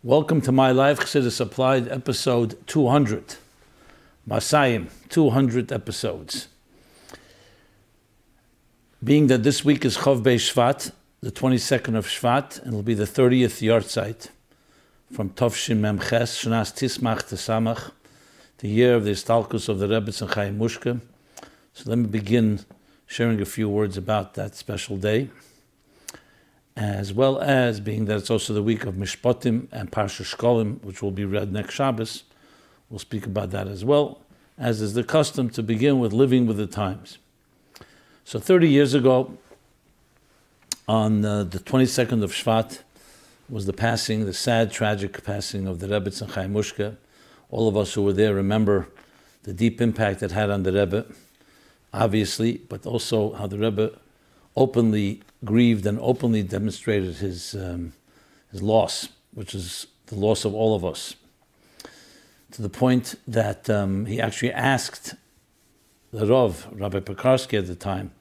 Welcome to MyLife, Chassidus Applied, episode 200. Masayim, 200 episodes. Being that this week is Chof Shevat, the 22nd of Shevat, and it'll be the 30th yahrzeit from Tovshin Mem Ches, Shnas Tismach Tesamach, the year of the Istalkus of the Rebbetzin Chaya Mushka. So let me begin sharing a few words about that special day, as well as being that it's also the week of Mishpotim and Parshas Shekalim, which will be read next Shabbos. We'll speak about that as well, as is the custom to begin with living with the times. So 30 years ago, on the 22nd of Shevat, was the passing, the sad, tragic passing of the Rebbetzin Chaya Mushka. All of us who were there remember the deep impact it had on the Rebbe, obviously, but also how the Rebbe openly grieved and openly demonstrated his loss, which is the loss of all of us, to the point that he actually asked the Rav, Rabbi Pekarsky at the time,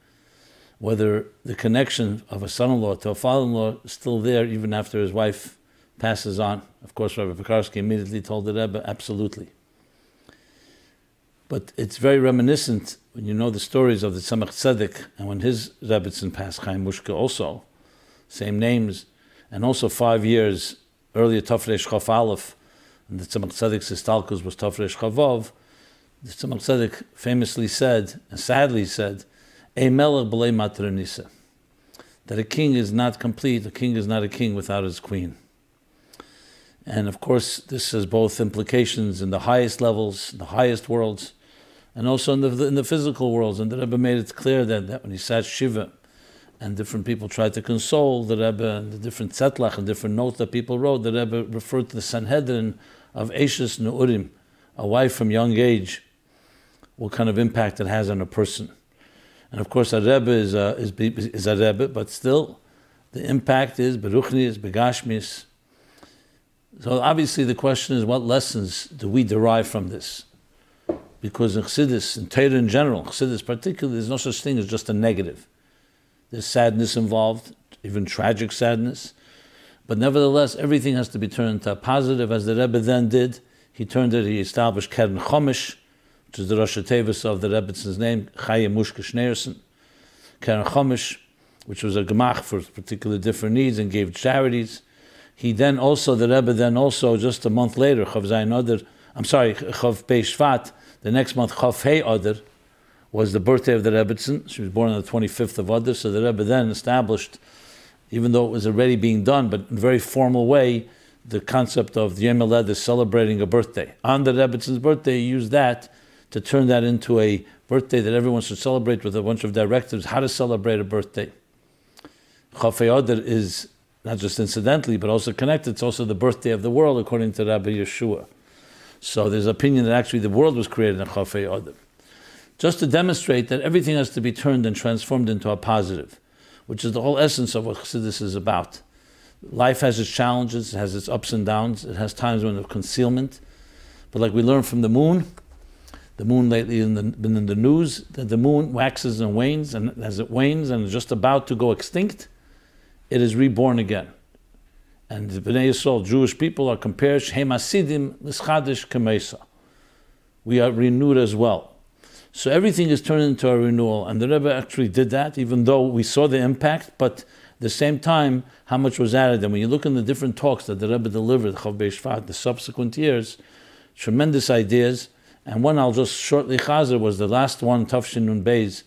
whether the connection of a son-in-law to a father-in-law is still there even after his wife passes on. Of course, Rabbi Pekarsky immediately told the Rebbe, absolutely. But it's very reminiscent when you know the stories of the Tzemach Tzedek, and when his Rebbetzin passed, Chaya Mushka also, same names, and also 5 years earlier, Tafresh Chof Aleph, and the Tzemach Tzedek's Istalkus was Tafresh Chavov. The Tzemach Tzedek famously said, and sadly said, "Ei melech b'lei matranisa," that a king is not complete, a king is not a king without his queen. And of course, this has both implications in the highest levels, the highest worlds, and also in the physical worlds. And the Rebbe made it clear that when he sat Shiva, and different people tried to console the Rebbe, and the different tzetlach and different notes that people wrote, the Rebbe referred to the Sanhedrin of Eshes Neurim, a wife from young age, what kind of impact it has on a person. And of course, a Rebbe is a Rebbe, but still, the impact is beruchnis, begashmis. So obviously the question is, what lessons do we derive from this? Because in Chassidus, in Torah in general, Chassidus particularly, there's no such thing as just a negative. There's sadness involved, even tragic sadness. But nevertheless, everything has to be turned to a positive, as the Rebbe then did. He established Keren Chomish, which is the Rosh Tevis of the Rebbetzins name, Chaya Mushka Schneerson. Keren Chomish, which was a gemach for particular different needs, and gave charities. The Rebbe then also, just a month later, Chof Beis Shevat, the next month, Chof Hei Adar, was the birthday of the Rebbetzin. She was born on the 25th of Adar, so the Rebbe then established, even though it was already being done, but in a very formal way, the concept of the Yom Haledah is celebrating a birthday. On the Rebbetzins' birthday, he used that to turn that into a birthday that everyone should celebrate, with a bunch of directives how to celebrate a birthday. Chof Hei Adar is not just incidentally, but also connected. It's also the birthday of the world, according to Rabbi Yeshua. So there's opinion that actually the world was created in Chof Hei Adar. Just to demonstrate that everything has to be turned and transformed into a positive, which is the whole essence of what Chassidus is about. Life has its challenges, it has its ups and downs, it has times when of concealment. But like we learned from the moon lately been in the news, that the moon waxes and wanes, and as it wanes and is just about to go extinct, it is reborn again. And the Bnei Yisrael, Jewish people, are compared, Shem Hasidim L'schadish K'meisa. We are renewed as well. So everything is turned into a renewal, and the Rebbe actually did that, even though we saw the impact, but at the same time, how much was added. And when you look in the different talks that the Rebbe delivered, Chof Beis Shevat, the subsequent years, tremendous ideas, and one I'll just shortly chazer was the last one, Tavshin Nun Beis,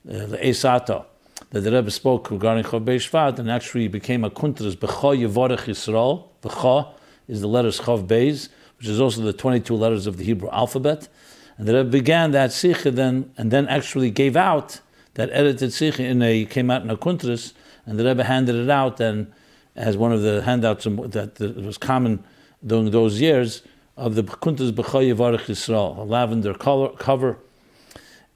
Eisata, that the Rebbe spoke regarding Chof Beis Shevat, and actually became a kuntras, B'cha Yevorech Yisrael. B'cha is the letters Chof Beis, which is also the 22 letters of the Hebrew alphabet. And the Rebbe began that psyche and then actually gave out that edited psyche came out in a kuntras, and the Rebbe handed it out and as one of the handouts that was common during those years of the kuntras B'cha Yevorech Yisrael, a lavender cover.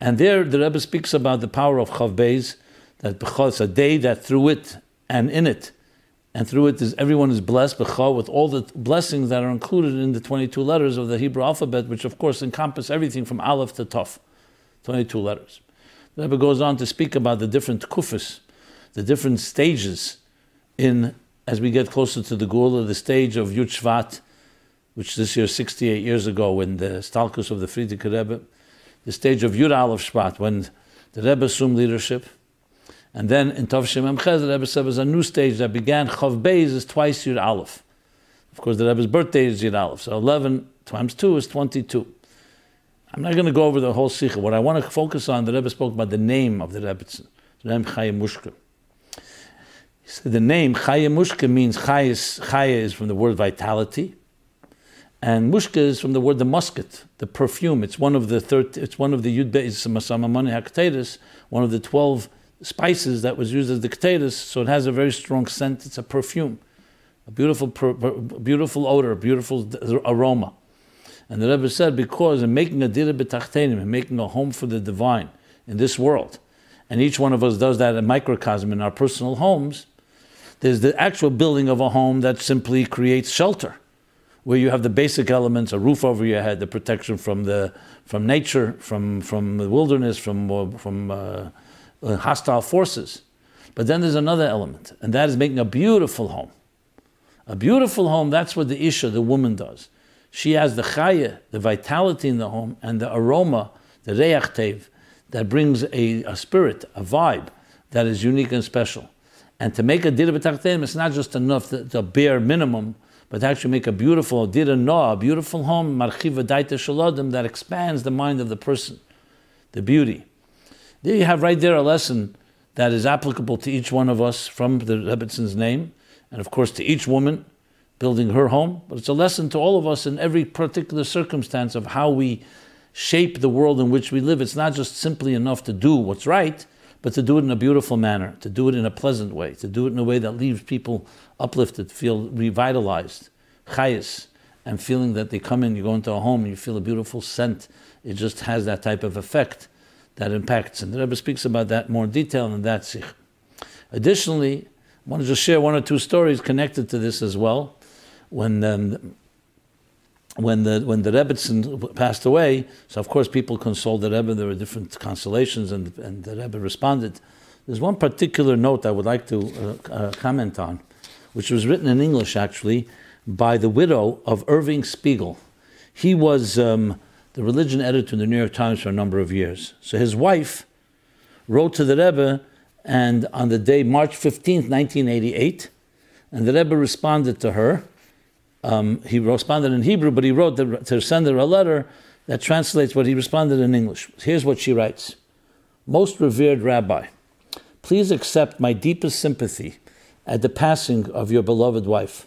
And there the Rebbe speaks about the power of Chof Beis, that B'cha is a day that through it and in it, and through it everyone is blessed, B'cha, with all the blessings that are included in the 22 letters of the Hebrew alphabet, which of course encompass everything from Aleph to Tov, 22 letters. The Rebbe goes on to speak about the different kufas, the different stages in as we get closer to the Geula, the stage of Yud Shevat, which this year, 68 years ago, when the Stalkus of the Frierdiker Rebbe, the stage of Yud Aleph Shvat, when the Rebbe assumed leadership, and then in Tov Shem Amchez, the Rebbe said was a new stage that began. Chof Beis is twice Yud Aleph. Of course, the Rebbe's birthday is Yud Aleph, so 11 times 2 is 22. I'm not going to go over the whole Sikha. What I want to focus on, the Rebbe spoke about the name of the Rebbetzin, the name Chaya Mushka. He said the name Chaya Mushka means Chaya is from the word vitality, and Mushka is from the word the musket, the perfume. It's one of the Yud Beis Masamamani HaKteris, one of the 12 spices that was used as the Kteris, so it has a very strong scent. It's a perfume, a beautiful odor, a beautiful aroma. And the Rebbe said, because in making a dira b'tachtenim, in making a home for the divine in this world, and each one of us does that in microcosm in our personal homes, there's the actual building of a home that simply creates shelter, where you have the basic elements, a roof over your head, the protection from nature, from the wilderness, from hostile forces. But then there's another element, and that is making a beautiful home. A beautiful home, that's what the Isha, the woman, does. She has the Chaya, the vitality in the home, and the aroma, the Reach Tev, that brings a spirit, a vibe that is unique and special. And to make a Dira B'Tachteim, it's not just enough, the bare minimum, but to actually make a beautiful Dira Noah, a beautiful home, Marchiva Daita Shaladim, that expands the mind of the person, the beauty. There you have right there a lesson that is applicable to each one of us from the Rebetzin's name, and of course to each woman building her home, but it's a lesson to all of us in every particular circumstance of how we shape the world in which we live. It's not just simply enough to do what's right, but to do it in a beautiful manner, to do it in a pleasant way, to do it in a way that leaves people uplifted, feel revitalized, chayas, and feeling that they come in, you go into a home, and you feel a beautiful scent. It just has that type of effect that impacts. And the Rebbe speaks about that more in detail in that sikh. Additionally, I want to just share one or two stories connected to this as well. When the Rebbetzin passed away, so of course people consoled the Rebbe. There were different consolations, and the Rebbe responded. There's one particular note I would like to comment on, which was written in English actually by the widow of Irving Spiegel. He was the religion editor in the New York Times for a number of years. So his wife wrote to the Rebbe, and on the day March 15th, 1988, and the Rebbe responded to her. He responded in Hebrew, but he wrote to send her a letter that translates what he responded in English. Here's what she writes. Most revered Rabbi, please accept my deepest sympathy at the passing of your beloved wife.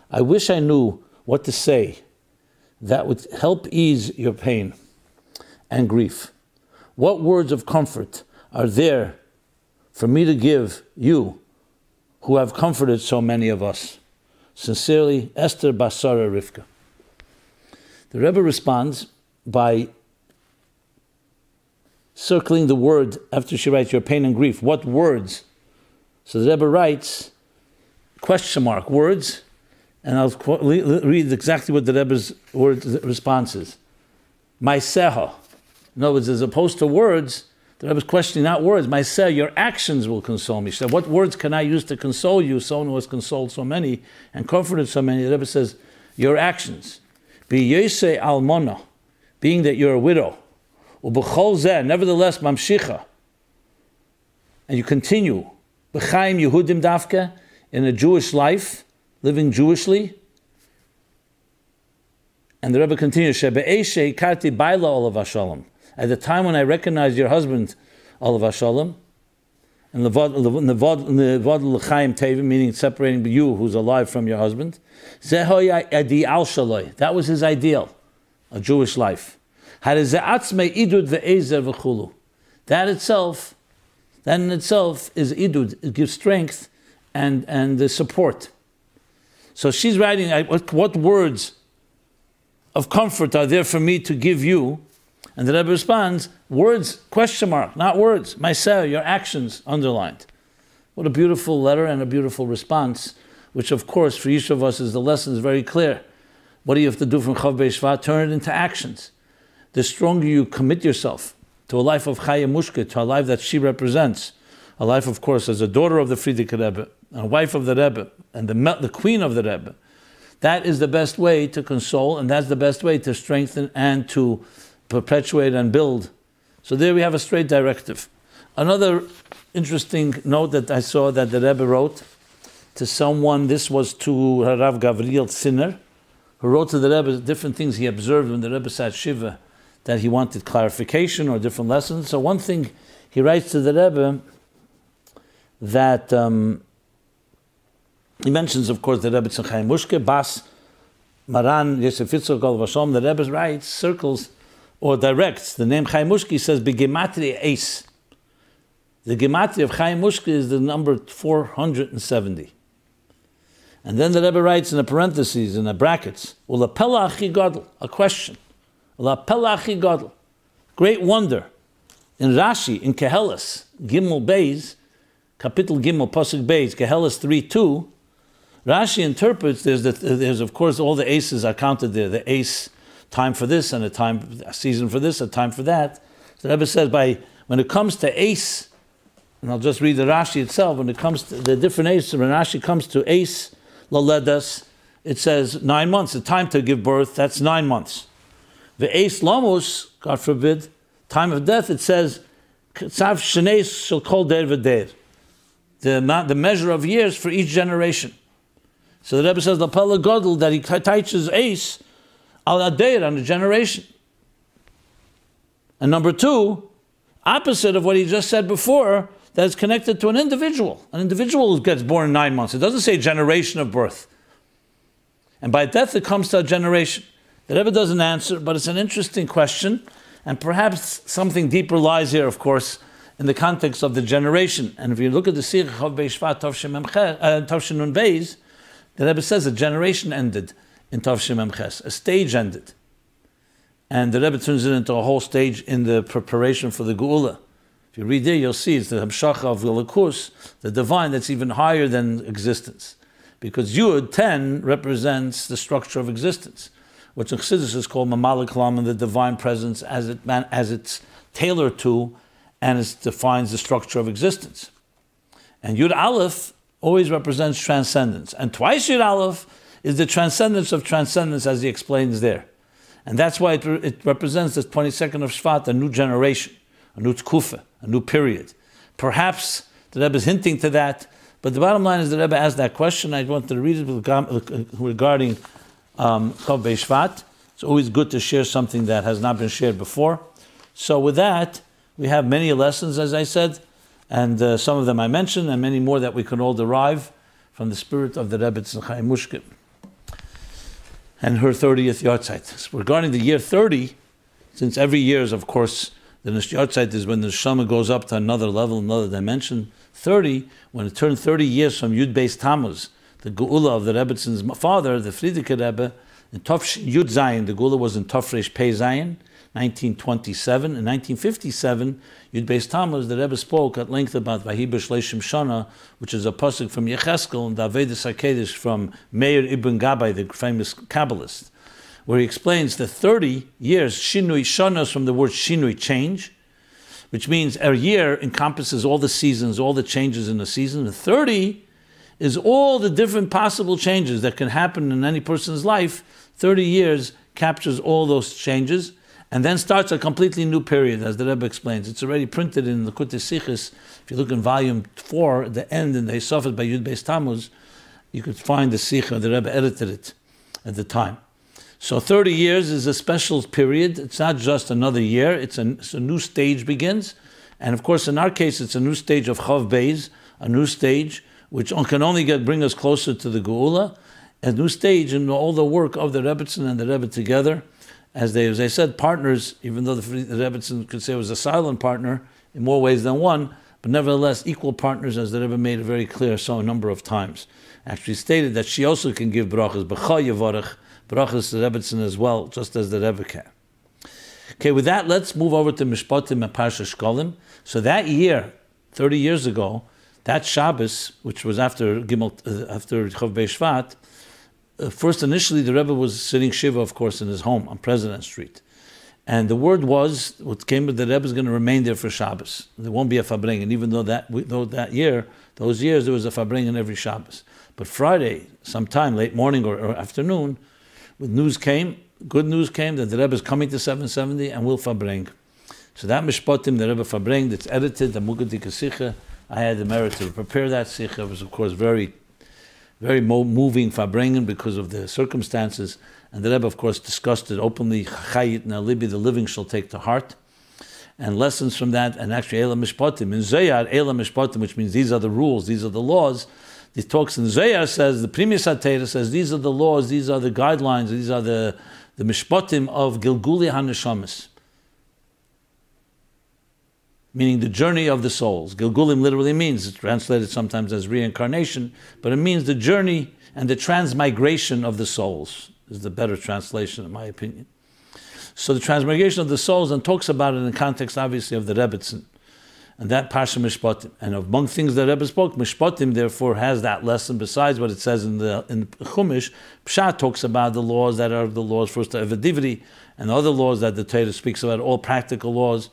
I wish I knew what to say that would help ease your pain and grief. What words of comfort are there for me to give you who have comforted so many of us? Sincerely, Esther Basara Rivka. The Rebbe responds by circling the word after she writes your pain and grief. What words? So the Rebbe writes, question mark, words, and I'll read exactly what the Rebbe's response is. My seha. In other words, as opposed to words, the Rebbe is questioning not words. My seha, your actions will console me. She said, what words can I use to console you, someone who has consoled so many and comforted so many? The Rebbe says, your actions. Be yosei almona, being that you're a widow. Ubechol zeh, nevertheless, mamshicha. And you continue. B'chaim Yehudim dafke, in a Jewish life, living Jewishly. And the Rebbe continues, Shebe'eshe karti baila olav hashalom. At the time when I recognized your husband, olav hashalom, and levad l'chaim tevim, meaning separating you who's alive from your husband, zehoy ideal shaloi. That was his ideal, a Jewish life. That itself, that in itself is idud. It gives strength and the support. So she's writing, what words of comfort are there for me to give you? And the Rebbe responds, words, question mark, not words. Myself, your actions, underlined. What a beautiful letter and a beautiful response, which of course for each of us is the lesson is very clear. What do you have to do from Chof Beis Shevat? Turn it into actions. The stronger you commit yourself to a life of Chaya Mushka, to a life that she represents, a life, of course, as a daughter of the Frierdiker Rebbe, a wife of the Rebbe, and the queen of the Rebbe, that is the best way to console, and that's the best way to strengthen and to perpetuate and build. So there we have a straight directive. Another interesting note that I saw that the Rebbe wrote to someone, this was to Rav Gavriel Zinner, who wrote to the Rebbe different things he observed when the Rebbe sat Shiva, that he wanted clarification or different lessons. So one thing he writes to the Rebbe, that he mentions, of course, the Rebbetzin Chaya Mushka, Bas, Maran, Yosef Yitzchak, Ol Vashom. The Rebbe writes, circles, or directs, the name Chaya Mushka, he says, Begematria Ace. The Gematria of Chaya Mushka is the number 470. And then the Rebbe writes in the parentheses, in the brackets, Ulapela Achi Gadol, a question. Ulapela Achi Gadol, great wonder. In Rashi, in Kehelis, Gimel Beis, Kapitel Gimel, Pasuk Beis, Kehelis 3:2, Rashi interprets, there's of course all the aces are counted there, the ace, time for this, and a season for this, a time for that. So the Rebbe says, when it comes to ace, and I'll just read the Rashi itself, when it comes to the different aces, when Rashi comes to ace, Laledas, it says 9 months, the time to give birth, that's 9 months. The ace Lamos, God forbid, time of death, it says, Tzav Shenes shall call der v'der, the measure of years for each generation. So the Rebbe says, Lapela Godel, that he teaches ace al adeir, on the generation. And number two, opposite of what he just said before, that is connected to an individual. An individual gets born in 9 months. It doesn't say generation of birth. And by death, it comes to a generation. The Rebbe doesn't answer, but it's an interesting question. And perhaps something deeper lies here, of course, in the context of the generation. And if you look at the Sikh of Shevat, Tavshin Nun Beis, the Rebbe says a generation ended in Tavshin Memches. A stage ended. And the Rebbe turns it into a whole stage in the preparation for the Geula. If you read there, you'll see it's the Hamshacha of Gulakus, the divine that's even higher than existence. Because Yud, 10, represents the structure of existence, which in Chassidus is called Mamalik Kalam, the divine presence as it's tailored to and it defines the structure of existence. And Yud Aleph always represents transcendence. And twice Yud Aleph is the transcendence of transcendence, as he explains there. And that's why it represents the 22nd of Shvat, a new generation, a new tkufa, a new period. Perhaps the Rebbe is hinting to that, but the bottom line is the Rebbe asked that question. I wanted to read it regarding Chof Shvat. It's always good to share something that has not been shared before. So with that, we have many lessons, as I said, and some of them I mentioned, and many more that we can all derive from the spirit of the Rebbetzin Chaya Mushka and her 30th yahrzeit. Regarding the year 30, since every year is, of course, the yahrzeit is when the neshama goes up to another level, another dimension. 30, when it turned 30 years from Yud Beis Tammuz, the Geula of the Rebbetzins father, the Friedrich Rebbe, in Yud Zayin, the Geula was in Tafresh Pei Zayin, 1927. In 1957, Yud Beis Tammuz, the Rebbe spoke at length about Vahi B'Shleishim Shana, which is a pasuk from Yecheskel, and Davedus HaKedesh from Meir Ibn Gabbai, the famous Kabbalist, where he explains that 30 years, Shinui Shanas, from the word Shinui, change, which means a year encompasses all the seasons, all the changes in the season. And 30 is all the different possible changes that can happen in any person's life. 30 years captures all those changes, and then starts a completely new period, as the Rebbe explains. It's already printed in the Likutei Sichos. If you look in volume 4, the end in the Esofet by Yud Beis Tammuz, you could find the Sikha. The Rebbe edited it at the time. So 30 years is a special period. It's not just another year. It's a new stage begins. And of course, in our case, it's a new stage of Chof Beis, a new stage which can only bring us closer to the Geula, a new stage in all the work of the Rebbetzin and the Rebbe together, as I said, partners, even though the Rebbetzin could say it was a silent partner in more ways than one, but nevertheless equal partners, as the Rebbe made it very clear so a number of times. Actually stated that she also can give brachas, b'cha yevarech, brachas to the Rebbetzin as well, just as the Rebbe can. Okay, with that, let's move over to Mishpotim and Parshas Shekalim. So that year, 30 years ago, that Shabbos, which was after Chof Shvat, first initially the Rebbe was sitting Shiva, of course, in his home on President Street. And the word was, what came with the Rebbe is going to remain there for Shabbos. There won't be a Fabring. And even though that year, Those years there was a fabringen every Shabbos. But Friday, sometime late morning or afternoon, good news came that the Rebbe is coming to 770 and will fabring. So that Mishpotim, the Rebbe fabring, that's edited, the Mugadik Sikha, I had the merit to prepare that Sikha. It was, of course, very, very moving fabringen because of the circumstances. And the Rebbe, of course, discussed it openly. Chayit na libi, the living shall take to heart. And lessons from that, and actually, Eila Mishpotim. In Zayar, Eila Mishpotim, which means these are the rules, these are the laws. He talks in Zayar, says, the previous Atera says, these are the laws, these are the guidelines, these are the Mishpotim of Gilguli HaNeshamis. Meaning the journey of the souls. Gilgulim literally means, it's translated sometimes as reincarnation, but it means the journey and the transmigration of the souls, is the better translation in my opinion. So the transmigration of the souls, and talks about it in the context obviously of the Rebbetzin, and that Parsha Mishpotim. And among things that Rebbe spoke, Mishpotim therefore has that lesson besides what it says in Chumash. Pshat talks about the laws that are the laws first of Evadivri, and other laws that the Torah speaks about, all practical laws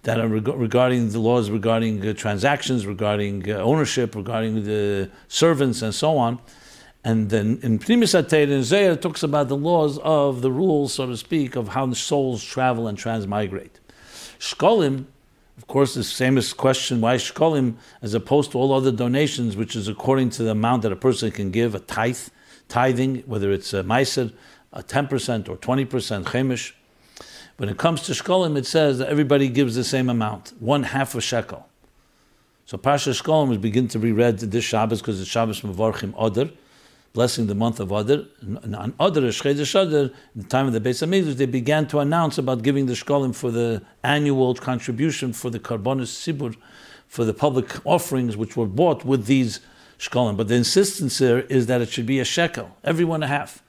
that are regarding the laws regarding transactions, regarding ownership, regarding the servants, and so on. And then in Primus HaTeira, in Zohar, it talks about the laws of the rules, so to speak, of how the souls travel and transmigrate. Shekalim, of course, the famous question, why Shekalim, as opposed to all other donations, which is according to the amount that a person can give, a tithing, whether it's a meiser, a 10% or 20%, chemish. When it comes to Shekalim, it says that everybody gives the same amount, 1/2 a shekel. So Parshas Shekalim is begin to be read this Shabbos because it's Shabbos Mevarchim Adar, blessing the month of Adar. And on Adar, Shchedesh Adar, in the time of the Beis HaMikdash, they began to announce about giving the Shekalim for the annual contribution for the Karbonis Sibur, for the public offerings which were bought with these Shekalim. But the insistence here is that it should be a shekel, every 1/2.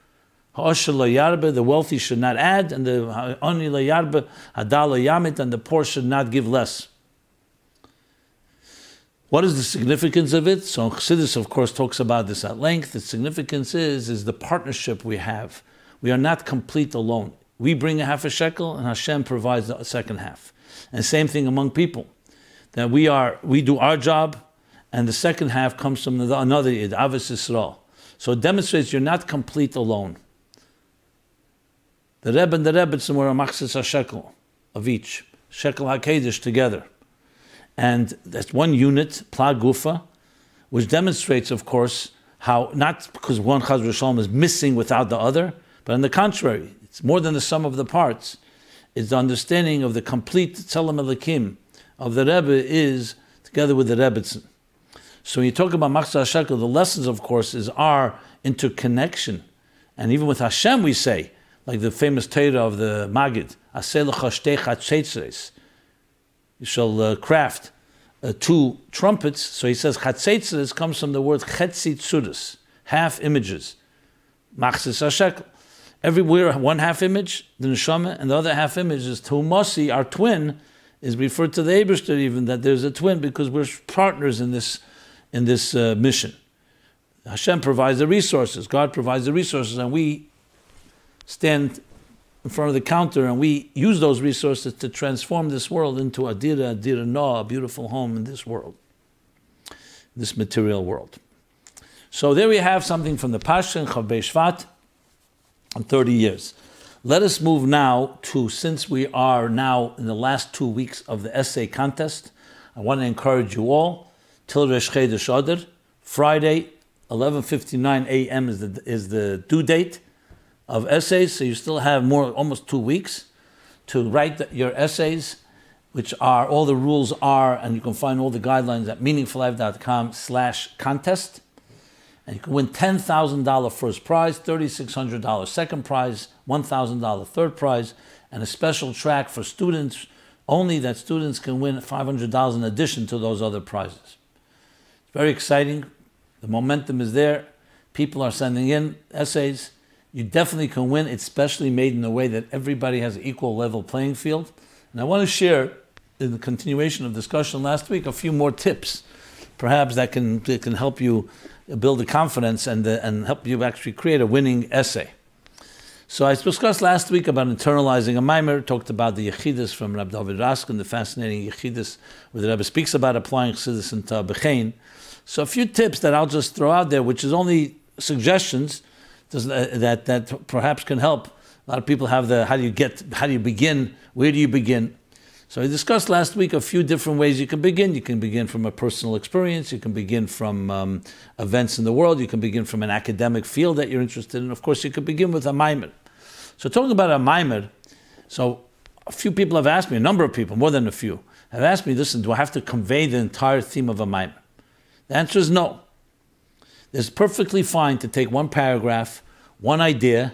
The wealthy should not add, and the ani layarbe, hadal yamit, and the poor should not give less. What is the significance of it? So Chassidus, of course, talks about this at length. The significance is the partnership we have. We are not complete alone. We bring 1/2 a shekel, and Hashem provides the second half. And same thing among people, that we do our job, and the second half comes from another Yid, Avos Yisrael. So it demonstrates you're not complete alone. The Rebbe and the Rebbetzin were a machzis ha-shekel of each, shekel ha-kedesh together. And that's one unit, plag gufa, which demonstrates, of course, how, not because one chaz v'shalom is missing without the other, but on the contrary, it's more than the sum of the parts. It's the understanding of the complete tzelem elikim of the Rebbe is together with the Rebbetzin. So when you talk about machzis ha-shekel, the lessons, of course, is our interconnection. And even with Hashem we say, like the famous Torah of the Magid, Aseh lecha shtei chatzetzres. You shall craft 2 trumpets. So he says chatzetzres comes from the word chetzi tzudas, half images. Machzis ha-shekel. Everywhere 1/2 image, the neshama, and the other 1/2 image is Tumasi, our twin, is referred to the Eibishter even, that there's a twin because we're partners in this mission. Hashem provides the resources, God provides the resources, and we stand in front of the counter and we use those resources to transform this world into a dira no, a beautiful home in this world, this material world. So there we have something from the Parsha in Chav Shevat on 30 years. Let us move now to, since we are now in the last 2 weeks of the essay contest, I want to encourage you all, till Rosh Chodesh Adar, Friday, 11:59 a.m. is the due date of essays, so you still have almost 2 weeks to write your essays, which are, all the rules are, and you can find all the guidelines at meaningfullife.com/contest. And you can win $10,000 first prize, $3,600 second prize, $1,000 third prize, and a special track for students, only that students can win $500 in addition to those other prizes. It's very exciting. The momentum is there. People are sending in essays. You definitely can win. It's specially made in a way that everybody has an equal level playing field. And I want to share, in the continuation of discussion last week, a few more tips, perhaps that can help you build the confidence and help you actually create a winning essay. So I discussed last week about internalizing a maimer, talked about the yahrzeit from Rabbi David Raskin, the fascinating yahrzeit where the Rebbe speaks about applying Chassidus into Bechein. So a few tips that I'll just throw out there, which is only suggestions that perhaps can help. A lot of people have how do you begin, where do you begin? So I discussed last week a few different ways you can begin. You can begin from a personal experience. You can begin from events in the world. You can begin from an academic field that you're interested in. Of course, you can begin with a maimer. So talking about a maimer, so a few people have asked me, a number of people, more than a few, have asked me, listen, do I have to convey the entire theme of a maimer? The answer is no. It's perfectly fine to take one paragraph, one idea,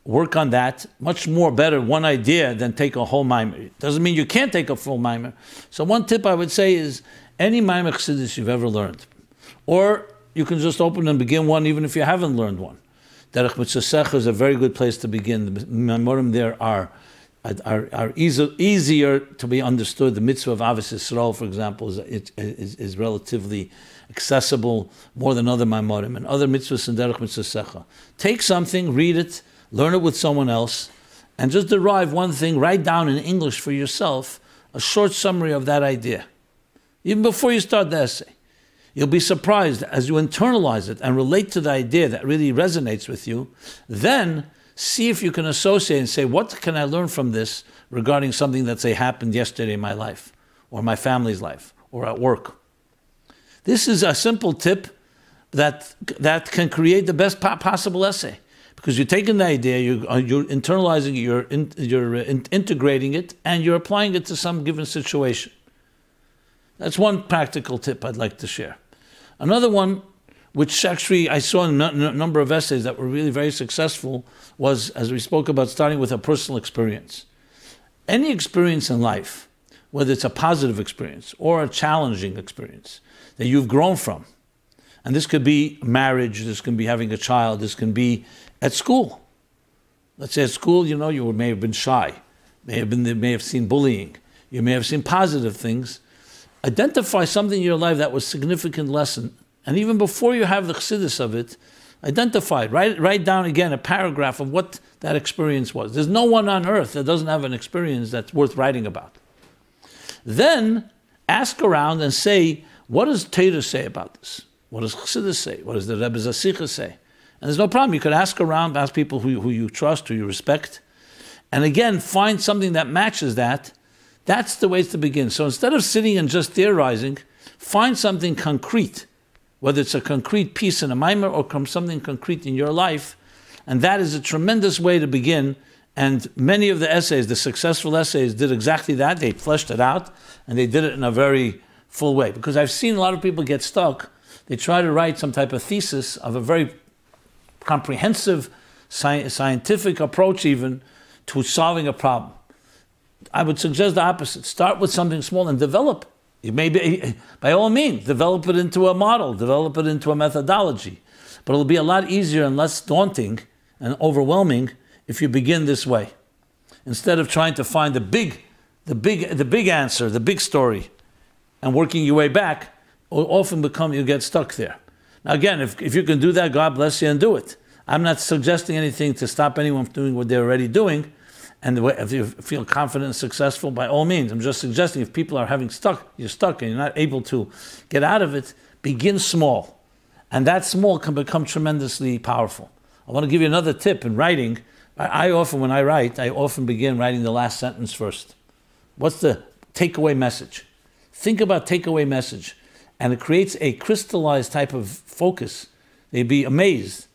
work on that. Much more better one idea than take a whole maimer. Doesn't mean you can't take a full maimer. So one tip I would say is any maimer Chassidus you've ever learned, or you can just open and begin one even if you haven't learned one. Derech Mitzvah is a very good place to begin. The Maimorim there are easier to be understood. The mitzvah of Ahavas Yisrael, for example, is relatively accessible more than other Maimorim and other mitzvahs in Derech Mitzvah. Take something, read it, learn it with someone else, and just derive one thing, write down in English for yourself a short summary of that idea. Even before you start the essay. You'll be surprised as you internalize it and relate to the idea that really resonates with you. Then see if you can associate and say, what can I learn from this regarding something that, say, happened yesterday in my life, or my family's life, or at work. This is a simple tip that can create the best possible essay. Because you're taking the idea, you're internalizing it, you're integrating it, and you're applying it to some given situation. That's one practical tip I'd like to share. Another one, which actually I saw in a number of essays that were really very successful, was, as we spoke about, starting with a personal experience. Any experience in life, whether it's a positive experience or a challenging experience that you've grown from, and this could be marriage, this can be having a child, this can be at school. Let's say at school, you may have been shy, may have seen bullying, you may have seen positive things. Identify something in your life that was a significant lesson, and even before you have the chassidus of it, identify it. Write down again a paragraph of what that experience was. There's no one on earth that doesn't have an experience that's worth writing about. Then ask around and say, what does Torah say about this? What does Chassidus say? What does the Rebbe's psyche say? And there's no problem. You could ask around, ask people who you trust, who you respect, and again, find something that matches that. That's the way to begin. So instead of sitting and just theorizing, find something concrete, whether it's a concrete piece in a maimer or something concrete in your life, and that is a tremendous way to begin. And many of the essays, the successful essays, did exactly that. They fleshed it out, and they did it in a very full way. Because I've seen a lot of people get stuck. They try to write some type of thesis of a very comprehensive, scientific approach even to solving a problem. I would suggest the opposite. Start with something small and develop. You may be, by all means, develop it into a model, develop it into a methodology. But it'll be a lot easier and less daunting and overwhelming if you begin this way. Instead of trying to find the big answer, the big story, and working your way back, often you get stuck there. Now again, if you can do that, God bless you and do it. I'm not suggesting anything to stop anyone from doing what they're already doing. And if you feel confident and successful, by all means. I'm just suggesting if people are you're stuck and you're not able to get out of it, begin small. And that small can become tremendously powerful. I want to give you another tip in writing. When I write, I often begin writing the last sentence first. What's the takeaway message? Think about takeaway message. And it creates a crystallized type of focus. They'd be amazed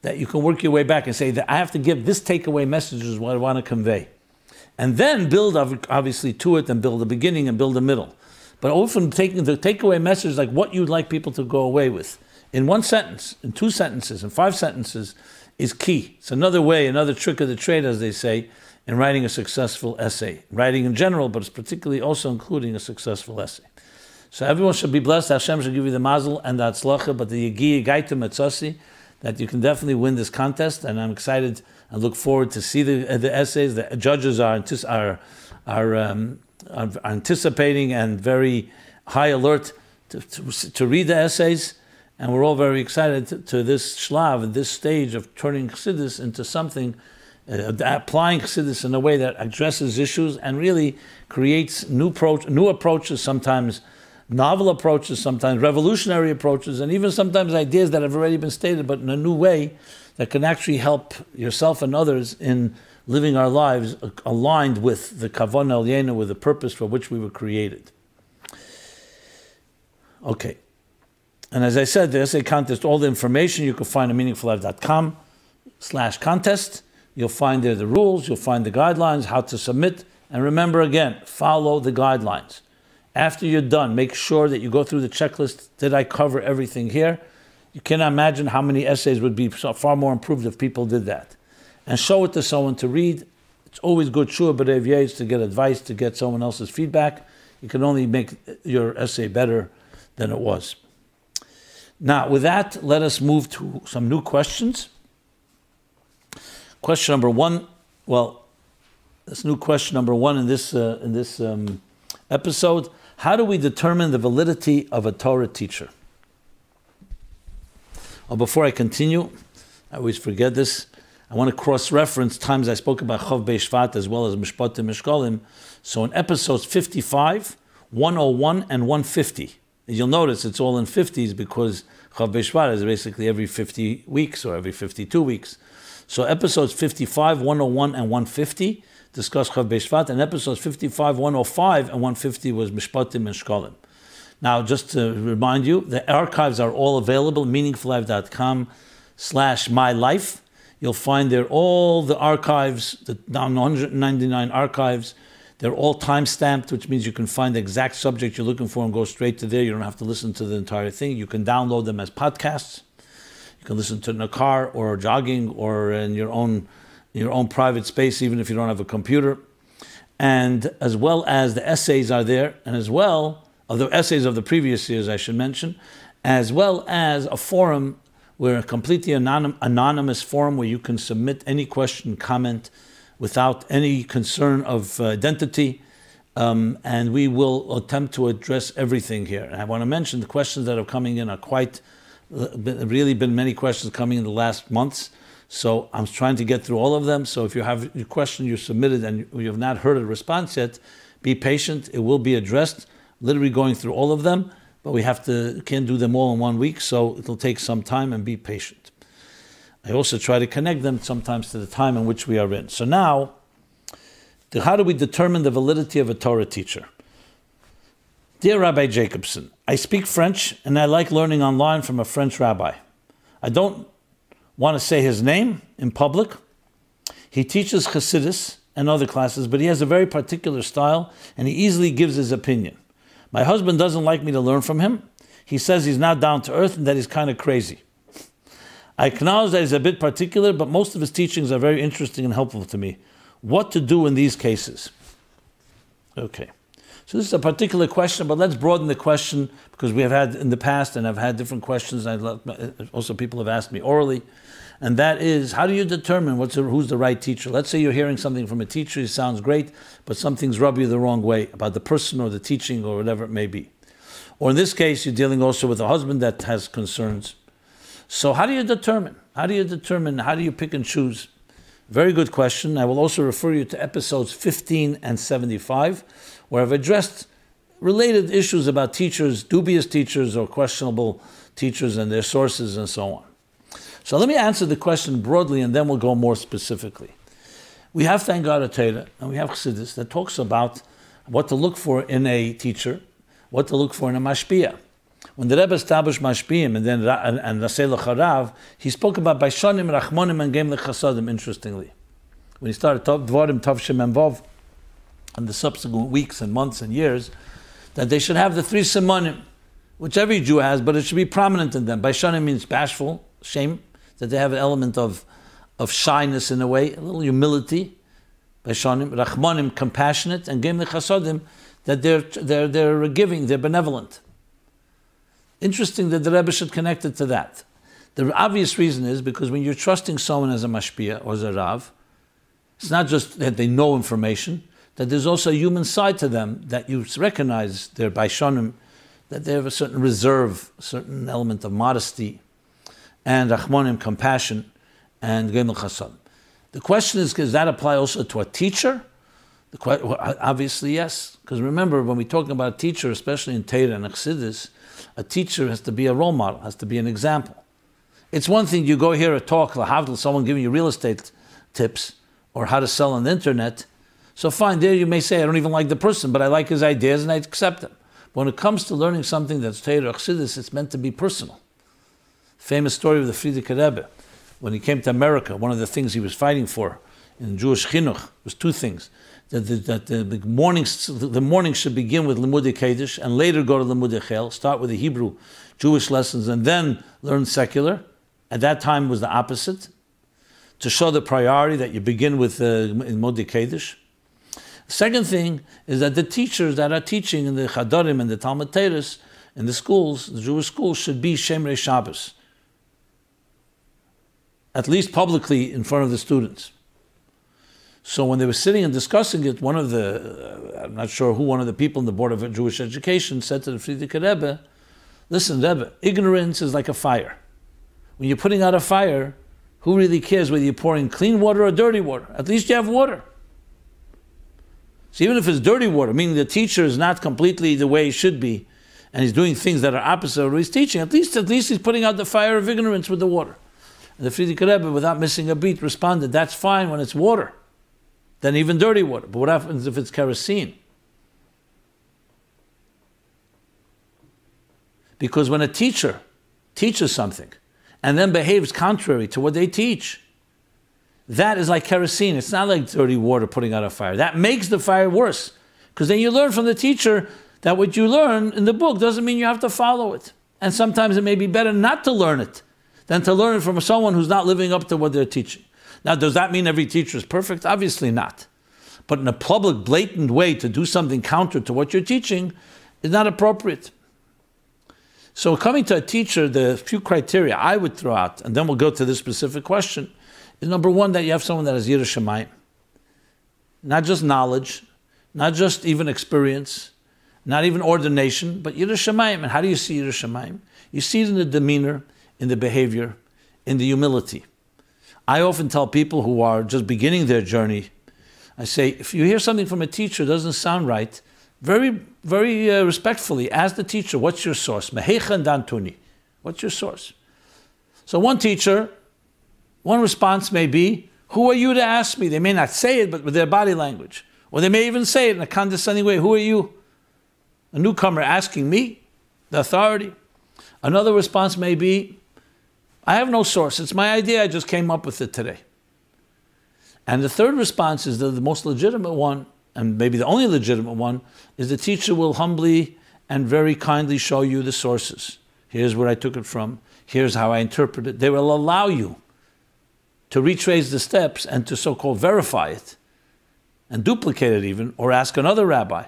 that you can work your way back and say that I have to give this takeaway message is what I want to convey. And then build obviously to it and build a beginning and build a middle. But often taking the takeaway message like what you'd like people to go away with in one sentence, in 2 sentences, in 5 sentences is key. It's another way, another trick of the trade, as they say, in writing a successful essay. Writing in general, but it's particularly also including a successful essay. So everyone should be blessed. Hashem should give you the mazel and the atzlacha, but the yegi gaitum etzasi, that you can definitely win this contest. And I'm excited and look forward to see the essays. The judges are anticipating and very high alert to read the essays. And we're all very excited to this shlav, this stage of turning Chassidus into something, applying Chassidus in a way that addresses issues and really creates new approaches, sometimes novel approaches, sometimes revolutionary approaches, and even sometimes ideas that have already been stated, but in a new way that can actually help yourself and others in living our lives aligned with the kavanah elyena, with the purpose for which we were created. Okay. And as I said, the essay contest, all the information you can find at meaningfullife.com/contest. You'll find there the rules, you'll find the guidelines, how to submit. And remember again, follow the guidelines. After you're done, make sure that you go through the checklist. Did I cover everything here? You cannot imagine how many essays would be far more improved if people did that. And show it to someone to read. It's always good to get advice, to get someone else's feedback. You can only make your essay better than it was. Now, with that, let us move to some new questions. Question number one. Well, this new question number one in this episode. How do we determine the validity of a Torah teacher? Oh, before I continue, I always forget this. I want to cross-reference times I spoke about Chof Shevat as well as Mishpotim, Shekalim. So in episodes 55, 101, and 150, you'll notice it's all in 50s because Chof Shevat is basically every 50 weeks or every 52 weeks. So episodes 55, 101, and 150 discuss Chof Shevat, and episodes 55, 105, and 150 was Mishpotim and Shekalim. Now, just to remind you, the archives are all available, meaningfullife.com/MyLife. You'll find there all the archives, the 199 archives. They're all time-stamped, which means you can find the exact subject you're looking for and go straight to there. You don't have to listen to the entire thing. You can download them as podcasts. You can listen to it in a car or jogging or in your own private space, even if you don't have a computer. And as well as the essays are there, and as well, of the essays of the previous years, I should mention, as well as a forum, where a completely anonymous forum where you can submit any question, comment, without any concern of identity, and we will attempt to address everything here. And I want to mention the questions that are coming in are really been many questions coming in the last months, so I'm trying to get through all of them. So if you have a question you submitted and you have not heard a response yet, be patient, it will be addressed. Literally going through all of them, but we can't do them all in 1 week, so it'll take some time, and be patient. I also try to connect them sometimes to the time in which we are in. So now, how do we determine the validity of a Torah teacher? Dear Rabbi Jacobson, I speak French and I like learning online from a French rabbi. I don't want to say his name in public. He teaches Chassidus and other classes, but he has a very particular style and he easily gives his opinion. My husband doesn't like me to learn from him. He says he's not down to earth and that he's kind of crazy. I acknowledge that he's a bit particular, but most of his teachings are very interesting and helpful to me. What to do in these cases? Okay. So this is a particular question, but let's broaden the question because we have had in the past, and I've had different questions. Also, people have asked me orally, and that is, how do you determine who's the right teacher? Let's say you're hearing something from a teacher, it sounds great, but something's rubbed you the wrong way about the person or the teaching or whatever it may be. Or in this case, you're dealing also with a husband that has concerns. So how do you determine? How do you pick and choose? Very good question. I will also refer you to episodes 15 and 75, where I've addressed related issues about teachers, dubious teachers or questionable teachers and their sources and so on. So let me answer the question broadly and then we'll go more specifically. We have, thank God, a Torah, and we have Chassidus that talks about what to look for in a teacher, what to look for in a mashpia. When the Rebbe established mashpiyim and then Nasei L'charav, he spoke about Baishanim, Rachmonim, and Gem L'chasadim, interestingly. When he started Dvarim, Tav Shem and Vav, in the subsequent weeks and months and years, that they should have the three Simonim, which every Jew has, but it should be prominent in them. Baishanim means bashful, shame, that they have an element of shyness in a way, a little humility. Baishanim, Rachmonim, compassionate, and Gem L'chasadim, that they're giving, they're benevolent. Interesting that the Rebbe should connect it to that. The obvious reason is because when you're trusting someone as a mashpia or as a rav, it's not just that they know information, that there's also a human side to them that you recognize they're baishanim, that they have a certain reserve, a certain element of modesty, and rachmanim, compassion, and gemel chasad. The question is, does that apply also to a teacher? Obviously, yes. Because remember, when we're talking about a teacher, especially in Torah and Chassidus, a teacher has to be a role model, has to be an example. It's one thing you go hear a talk, someone giving you real estate tips or how to sell on the internet. So fine, there you may say, I don't even like the person, but I like his ideas and I accept them. But when it comes to learning something that's Torah or Chassidus, it's meant to be personal. Famous story of the Frierdiker Rebbe. When he came to America, one of the things he was fighting for in Jewish chinuch was two things. That the morning should begin with Limudei Kodesh and later go to Limudei Chel, start with the Hebrew Jewish lessons and then learn secular. At that time was the opposite, to show the priority that you begin with Limudei Kodesh. Second thing is that the teachers that are teaching in the Chadarim and the Talmud Torahs in the schools, the Jewish schools, should be Shemrei Shabbos, at least publicly in front of the students. So when they were sitting and discussing it, one of the, I'm not sure who, one of the people in the Board of Jewish Education said to the Frierdiker Rebbe, listen, Rebbe, ignorance is like a fire. When you're putting out a fire, who really cares whether you're pouring clean water or dirty water? At least you have water. So even if it's dirty water, meaning the teacher is not completely the way he should be, and he's doing things that are opposite of what he's teaching, at least he's putting out the fire of ignorance with the water. And the Frierdiker Rebbe, without missing a beat, responded, that's fine when it's water. Then even dirty water. But what happens if it's kerosene? Because when a teacher teaches something and then behaves contrary to what they teach, that is like kerosene. It's not like dirty water putting out a fire. That makes the fire worse. Because then you learn from the teacher that what you learn in the book doesn't mean you have to follow it. And sometimes it may be better not to learn it than to learn it from someone who's not living up to what they're teaching. Now, does that mean every teacher is perfect? Obviously not. But in a public, blatant way to do something counter to what you're teaching is not appropriate. So coming to a teacher, the few criteria I would throw out, and then we'll go to this specific question, is number one, that you have someone that has Yiras Shamayim. Not just knowledge, not just even experience, not even ordination, but Yiras Shamayim. And how do you see Yiras Shamayim? You see it in the demeanor, in the behavior, in the humility. I often tell people who are just beginning their journey, I say, if you hear something from a teacher that doesn't sound right, very, very respectfully, ask the teacher, what's your source? Mehecha dantuni. What's your source? So one teacher, one response may be, who are you to ask me? They may not say it, but with their body language. Or they may even say it in a condescending way, who are you? A newcomer asking me, the authority. Another response may be, I have no source. It's my idea. I just came up with it today. And the third response is the most legitimate one, and maybe the only legitimate one, is the teacher will humbly and very kindly show you the sources. Here's where I took it from. Here's how I interpret it. They will allow you to retrace the steps and to so-called verify it and duplicate it even, or ask another rabbi.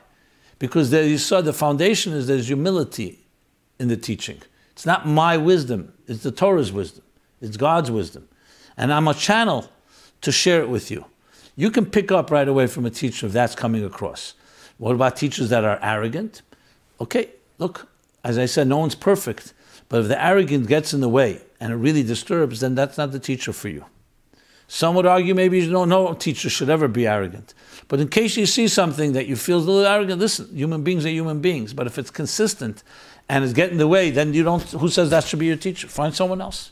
Because there you saw the foundation is there's humility in the teaching. It's not my wisdom. It's the Torah's wisdom. It's God's wisdom. And I'm a channel to share it with you. You can pick up right away from a teacher if that's coming across. What about teachers that are arrogant? Okay, look, as I said, no one's perfect. But if the arrogance gets in the way and it really disturbs, then that's not the teacher for you. Some would argue maybe no teacher should ever be arrogant. But in case you see something that you feel is a little arrogant, listen, human beings are human beings. But if it's consistent and it's getting in the way, then you don't, who says that should be your teacher? Find someone else.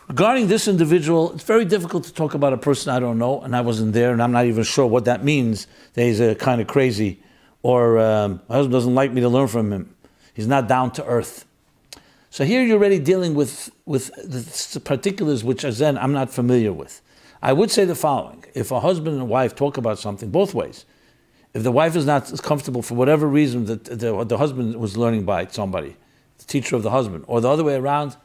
Regarding this individual, it's very difficult to talk about a person I don't know, and I wasn't there, and I'm not even sure what that means, that he's kind of crazy, or my husband doesn't like me to learn from him. He's not down to earth. So here you're already dealing with the particulars which, as then, I'm not familiar with. I would say the following. If a husband and wife talk about something, both ways, if the wife is not comfortable for whatever reason that the husband was learning by somebody, the teacher of the husband, or the other way around,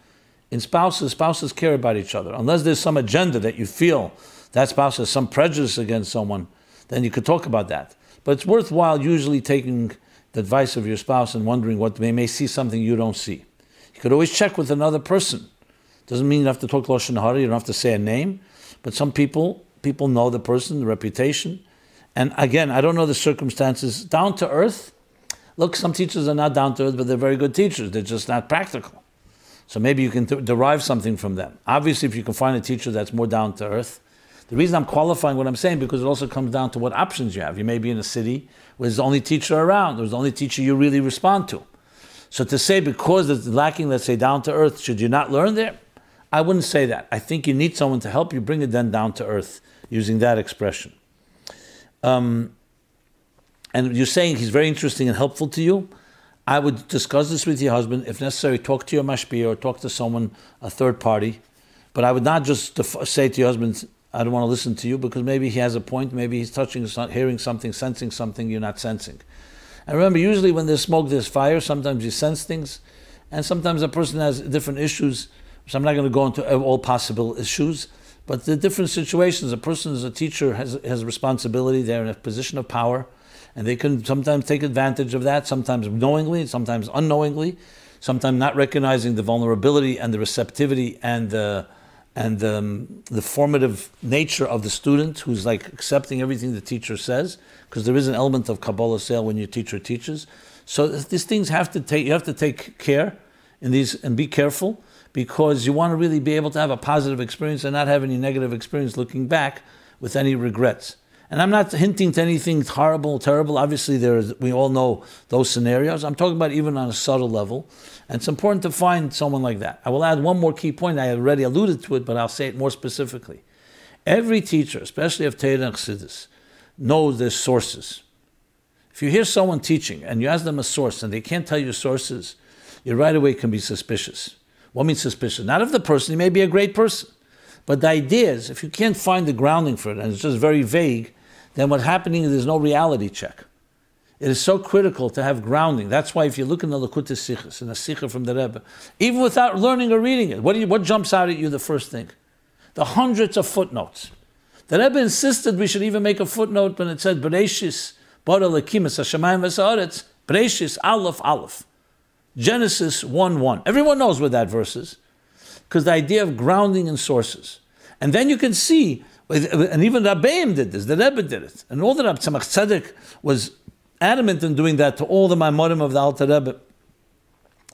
in spouses care about each other. Unless there's some agenda that you feel that spouse has some prejudice against someone, then you could talk about that. But it's worthwhile usually taking the advice of your spouse and wondering what they may see something you don't see. You could always check with another person. Doesn't mean you have to talk Lashon Hara, you don't have to say a name, but some people know the person, the reputation. And again, I don't know the circumstances. Down to earth, look, some teachers are not down to earth, but they're very good teachers. They're just not practical. So maybe you can derive something from them. Obviously, if you can find a teacher that's more down to earth, The reason I'm qualifying what I'm saying, because it also comes down to what options you have. You may be in a city where there's the only teacher around, there's the only teacher you really respond to. So to say because it's lacking, let's say, down to earth, should you not learn there? I wouldn't say that. I think you need someone to help you bring it then down to earth, using that expression. And you're saying he's very interesting and helpful to you. I would discuss this with your husband. If necessary, talk to your mashpia or talk to someone, a third party. But I would not just say to your husband, I don't want to listen to you, because maybe he has a point, maybe he's touching, hearing something, sensing something you're not sensing. And remember, usually when there's smoke, there's fire. Sometimes you sense things, and sometimes a person has different issues. So I'm not going to go into all possible issues, but the different situations. A person as a teacher has a responsibility. They're in a position of power, and they can sometimes take advantage of that, sometimes knowingly, sometimes unknowingly, sometimes not recognizing the vulnerability and the receptivity and the formative nature of the student, who's like accepting everything the teacher says, because there is an element of Kabbalah sale when your teacher teaches. So these things you have to take care in these and be careful, because you want to really be able to have a positive experience and not have any negative experience looking back with any regrets. And I'm not hinting to anything horrible, terrible. Obviously, we all know those scenarios. I'm talking about even on a subtle level. And it's important to find someone like that. I will add one more key point. I already alluded to it, but I'll say it more specifically. Every teacher, especially of Torah and Chassidus, knows their sources. If you hear someone teaching and you ask them a source and they can't tell you sources, you right away can be suspicious. What means suspicious? Not of the person. He may be a great person. But the idea is, if you can't find the grounding for it, and it's just very vague, then what's happening is there's no reality check. It is so critical to have grounding. That's why if you look in the Likutei Sichos, in a Sikha from the Rebbe, even without learning or reading it, what jumps out at you the first thing? The hundreds of footnotes. The Rebbe insisted we should even make a footnote when it said, Bereshis, Bara Lekim es Hashemayim v'Haaretz, Bereshis, Aleph, Aleph. Genesis 1:1. Everyone knows what that verse is, because the idea of grounding in sources. And then you can see, and even Rabbeim did this, the Rebbe did it. And all the Rebbe Tzemach Tzedek was adamant in doing that to all the Maimorim of the Alter Rebbe.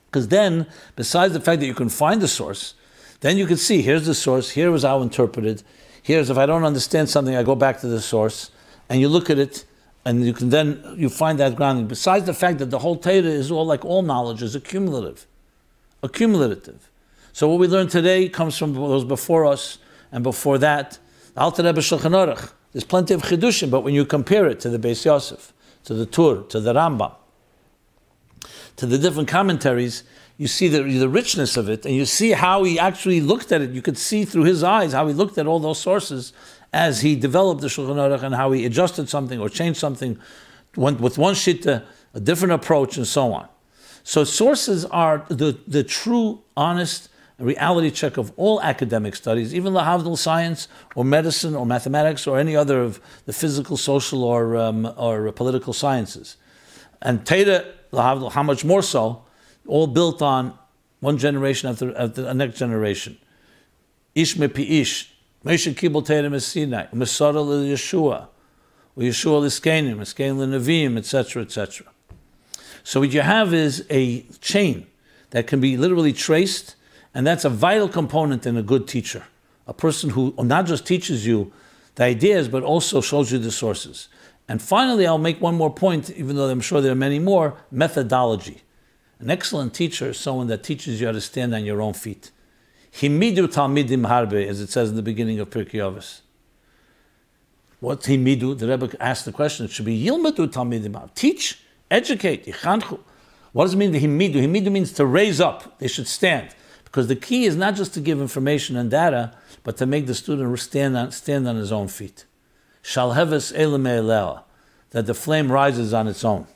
Because then, besides the fact that you can find the source, then you can see, here's the source, here is how interpreted, here's, if I don't understand something, I go back to the source, and you look at it, and you find that grounding. Besides the fact that the whole Torah is all, like all knowledge, is accumulative. So what we learned today comes from those before us, and before that, the Alter Rebbe Shulchan Aruch. There's plenty of chidushim, but when you compare it to the Beis Yosef, to the Tur, to the Rambam, to the different commentaries, you see the richness of it, and you see how he actually looked at it. You could see through his eyes how he looked at all those sources as he developed the Shulchan Aruch, and how he adjusted something or changed something with one shitta, a different approach, and so on. So sources are the true, honest reality check of all academic studies, even lahavdil science or medicine or mathematics or any other of the physical, social, or political sciences. And Torah, lahavdil, how much more so, all built on one generation after the next generation. Ish mepi ish. Moshe kibul Torah mesinai. Mesara Yeshua. Yeshua l'skenim. L'skenim l'neviim, etc., etc. So what you have is a chain that can be literally traced, and that's a vital component in a good teacher. A person who not just teaches you the ideas, but also shows you the sources. And finally, I'll make one more point, even though I'm sure there are many more: methodology. An excellent teacher is someone that teaches you how to stand on your own feet. Himidu talmidim harbe, as it says in the beginning of Pirkei Avos. What himidu? The Rebbe asked the question. It should be yilmedu talmidim harbe. Teach, educate, yichanchu. What does it mean, the himidu? Himidu means to raise up. They should stand. Because the key is not just to give information and data, but to make the student stand on his own feet. Shalheves elim e'elea, that the flame rises on its own,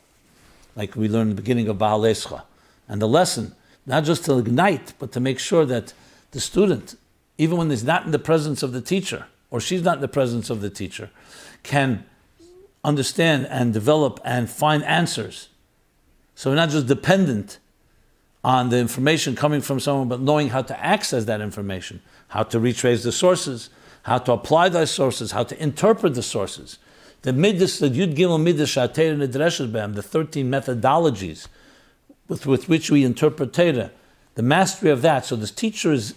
like we learned in the beginning of Baal Escha. And the lesson, not just to ignite, but to make sure that the student, even when he's not in the presence of the teacher, or she's not in the presence of the teacher, can understand and develop and find answers. So we're not just dependent on the information coming from someone, but knowing how to access that information, how to retrace the sources, how to apply those sources, how to interpret the sources. The midas, the Yud Gimel midas Shatei Nidreshes B'hem, the 13 methodologies with which we interpret Torah, the mastery of that. So the teacher is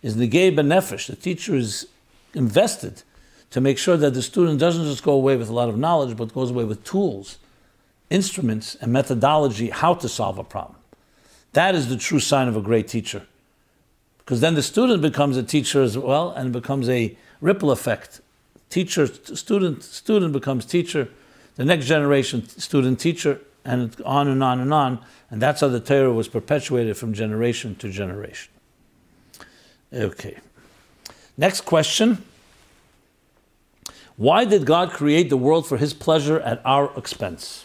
negei b'nefesh. The teacher is invested to make sure that the student doesn't just go away with a lot of knowledge, but goes away with tools, instruments, and methodology how to solve a problem. That is the true sign of a great teacher. Because then the student becomes a teacher as well, and it becomes a ripple effect. Teacher, student becomes teacher, the next generation, student, teacher, and on and on and on. And that's how the Torah was perpetuated from generation to generation. Okay. Next question. Why did God create the world for His pleasure at our expense?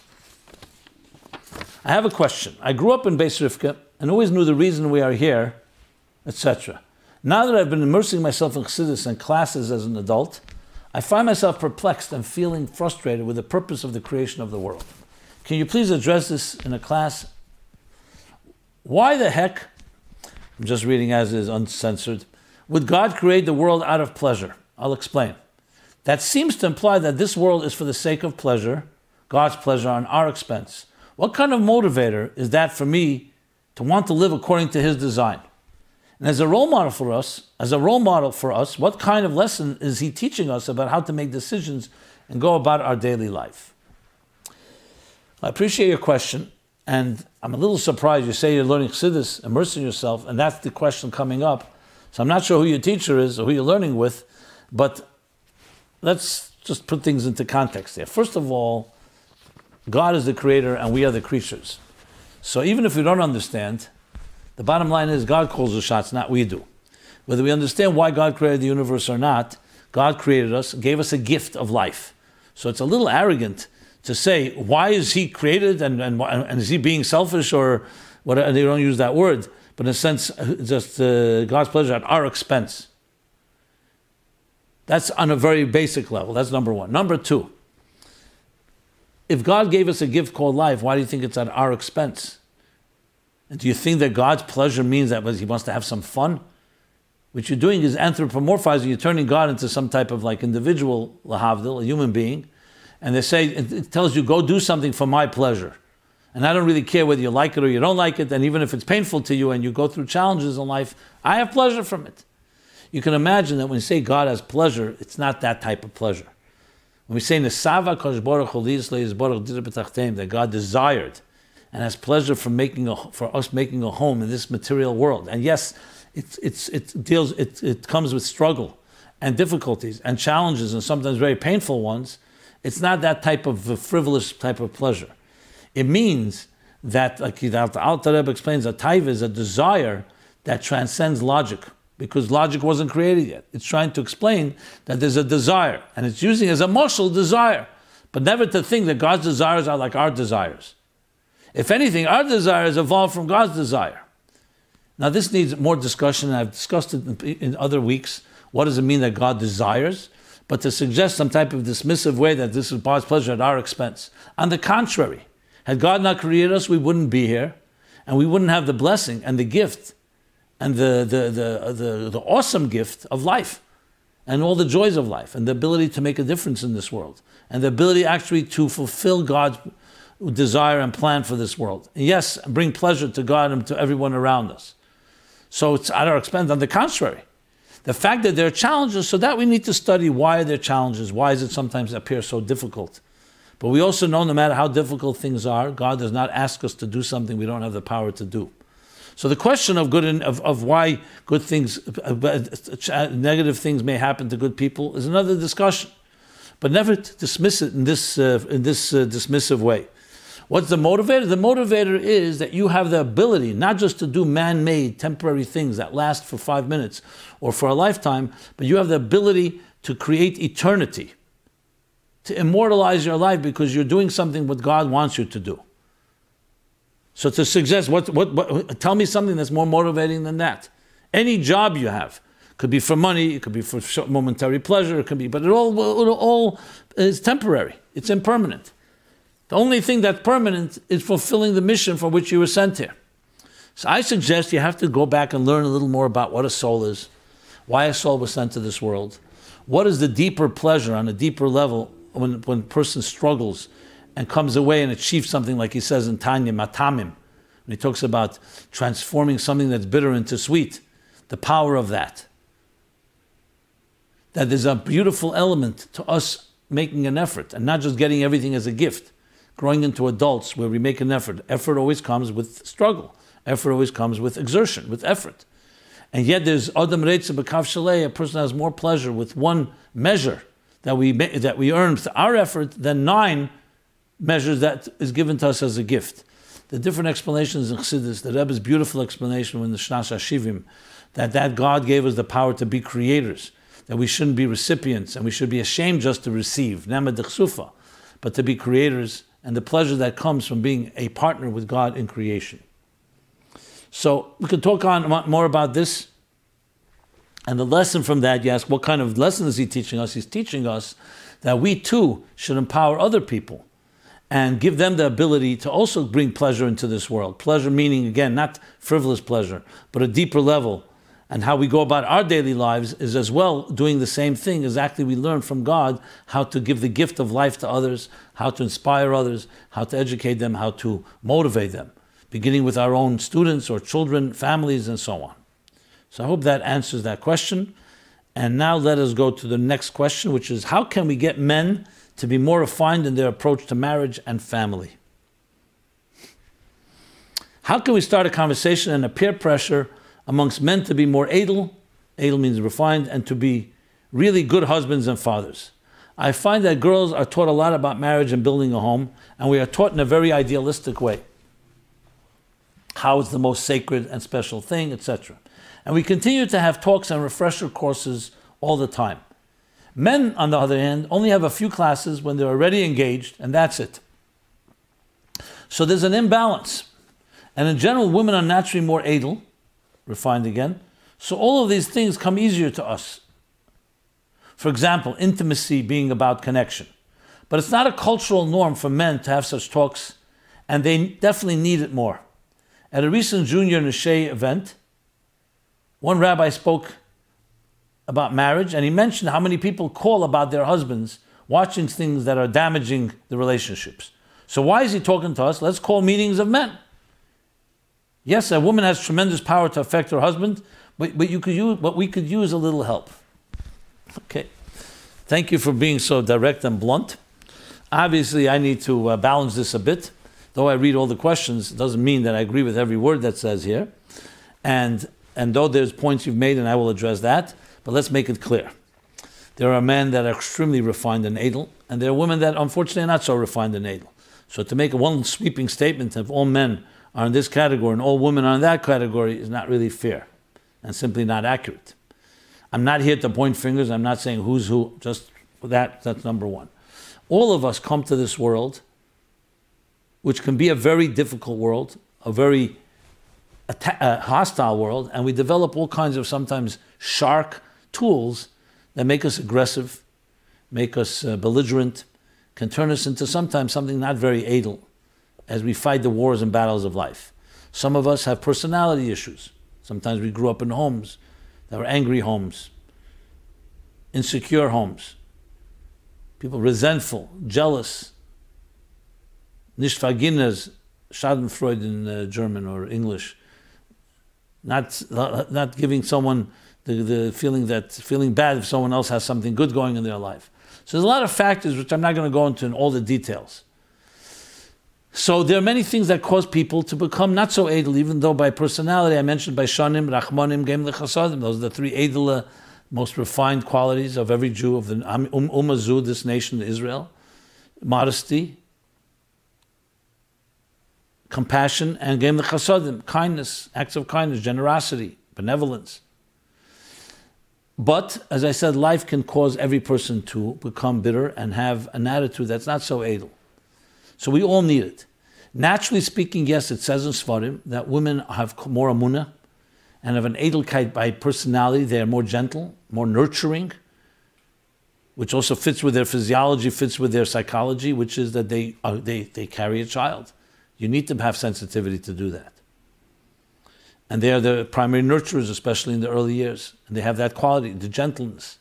I have a question. I grew up in Beis and always knew the reason we are here, etc. Now that I've been immersing myself in Chassidus and classes as an adult, I find myself perplexed and feeling frustrated with the purpose of the creation of the world. Can you please address this in a class? Why the heck, I'm just reading as is, uncensored, would God create the world out of pleasure? I'll explain. That seems to imply that this world is for the sake of pleasure, God's pleasure on our expense. What kind of motivator is that for me to want to live according to His design? And as a role model for us, what kind of lesson is He teaching us about how to make decisions and go about our daily life? I appreciate your question, and I'm a little surprised you say you're learning Chassidus, immersing yourself, and that's the question coming up. So I'm not sure who your teacher is or who you're learning with, but let's just put things into context there. First of all, God is the creator and we are the creatures. So even if we don't understand, the bottom line is God calls the shots, not we do. Whether we understand why God created the universe or not, God created us, gave us a gift of life. So it's a little arrogant to say, why is He created and is He being selfish or what? They don't use that word, but in a sense, just God's pleasure at our expense. That's on a very basic level. That's number one. Number two, if God gave us a gift called life, why do you think it's at our expense? And do you think that God's pleasure means that He wants to have some fun? What you're doing is anthropomorphizing. You're turning God into some type of like individual, lahavdil, a human being. And they say, it tells you, go do something for my pleasure. And I don't really care whether you like it or you don't like it. And even if it's painful to you and you go through challenges in life, I have pleasure from it. You can imagine that when you say God has pleasure, it's not that type of pleasure. When we say Nesava Kosh Baruch Hu that God desired and has pleasure for us making a home in this material world. And yes, it comes with struggle and difficulties and challenges and sometimes very painful ones. It's not that type of frivolous type of pleasure. It means that, like the Alter Rebbe explains, that taiva is a desire that transcends logic, because logic wasn't created yet. It's trying to explain that there's a desire, and it's using as a muscle desire, but never to think that God's desires are like our desires. If anything, our desires evolve from God's desire. Now this needs more discussion, and I've discussed it in other weeks. What does it mean that God desires? But to suggest some type of dismissive way that this is God's pleasure at our expense. On the contrary, had God not created us, we wouldn't be here, and we wouldn't have the blessing and the gift and the awesome gift of life and all the joys of life and the ability to make a difference in this world and the ability actually to fulfill God's desire and plan for this world. And yes, bring pleasure to God and to everyone around us. So it's at our expense. On the contrary, the fact that there are challenges, so that we need to study why are there challenges, why does it sometimes appear so difficult. But we also know no matter how difficult things are, God does not ask us to do something we don't have the power to do. So the question of good of why good things, negative things may happen to good people is another discussion. But never to dismiss it in this dismissive way. What's the motivator? The motivator is that you have the ability not just to do man-made temporary things that last for 5 minutes or for a lifetime, but you have the ability to create eternity, to immortalize your life because you're doing something what God wants you to do. So to suggest, tell me something that's more motivating than that. Any job you have, could be for money, it could be for momentary pleasure, it could be, but it all is temporary. It's impermanent. The only thing that's permanent is fulfilling the mission for which you were sent here. So I suggest you have to go back and learn a little more about what a soul is, why a soul was sent to this world, what is the deeper pleasure on a deeper level when a person struggles and comes away and achieves something like he says in Tanya, matamim, when he talks about transforming something that's bitter into sweet, the power of that. that there's a beautiful element to us making an effort and not just getting everything as a gift. Growing into adults where we make an effort. Effort always comes with struggle. Effort always comes with exertion, with effort. And yet there's Adam Reitze B'Kav Shalei, a person has more pleasure with one measure that we earned with our effort than 9 measures that is given to us as a gift. The different explanations in Chassidus, the Rebbe's beautiful explanation in the Shnas HaShivim, that God gave us the power to be creators, that we shouldn't be recipients, and we should be ashamed just to receive, Nema Dechsufa, but to be creators, and the pleasure that comes from being a partner with God in creation. So we could talk on more about this. And the lesson from that, you ask, what kind of lesson is he teaching us? He's teaching us that we too should empower other people and give them the ability to also bring pleasure into this world. Pleasure meaning, again, not frivolous pleasure, but a deeper level. And how we go about our daily lives is as well doing the same thing. Exactly, we learn from God how to give the gift of life to others, how to inspire others, how to educate them, how to motivate them, beginning with our own students or children, families, and so on. So I hope that answers that question. And now let us go to the next question, which is, how can we get men to be more refined in their approach to marriage and family? How can we start a conversation and a peer pressure amongst men to be more edel means refined, and to be really good husbands and fathers? I find that girls are taught a lot about marriage and building a home, and we are taught in a very idealistic way. How it's the most sacred and special thing, etc. And we continue to have talks and refresher courses all the time. Men, on the other hand, only have a few classes when they're already engaged, and that's it. So there's an imbalance. And in general, women are naturally more edel, refined again. So all of these things come easier to us. For example, intimacy being about connection. But it's not a cultural norm for men to have such talks, and they definitely need it more. At a recent Junior Neshei event, one rabbi spoke about marriage, and he mentioned how many people call about their husbands watching things that are damaging the relationships. So why is he talking to us? Let's call meetings of men. Yes, a woman has tremendous power to affect her husband, but we could use a little help. Okay. Thank you for being so direct and blunt. Obviously, I need to balance this a bit. Though I read all the questions, it doesn't mean that I agree with every word that says here. And though there's points you've made, and I will address that, but let's make it clear. There are men that are extremely refined and edel, and there are women that unfortunately are not so refined and edel. So to make one sweeping statement of all men are in this category and all women are in that category is not really fair and simply not accurate. I'm not here to point fingers. I'm not saying who's who. Just that's number one. All of us come to this world, which can be a very difficult world, a very hostile world, and we develop all kinds of sometimes shark tools that make us aggressive, make us belligerent, can turn us into sometimes something not very edel as we fight the wars and battles of life. Some of us have personality issues. Sometimes we grew up in homes that were angry homes, insecure homes, people resentful, jealous, nicht verginnes, Schadenfreude in German or English, not giving someone the feeling bad if someone else has something good going in their life. So there's a lot of factors which I'm not going to go into in all the details. So there are many things that cause people to become not so edel, even though by personality I mentioned by Shanim, Rachmanim, Gem Lechasadim. Those are the 3 edel, most refined qualities of every Jew of the Umazu, this nation, Israel. Modesty, compassion, and Gem Lechasadim, kindness, acts of kindness, generosity, benevolence. But, as I said, life can cause every person to become bitter and have an attitude that's not so edel. So we all need it. Naturally speaking, yes, it says in Svarim that women have more amunah and have an edelkeit by personality. They are more gentle, more nurturing, which also fits with their physiology, fits with their psychology, which is that they carry a child. You need to have sensitivity to do that. And they are the primary nurturers, especially in the early years. And they have that quality, the gentleness.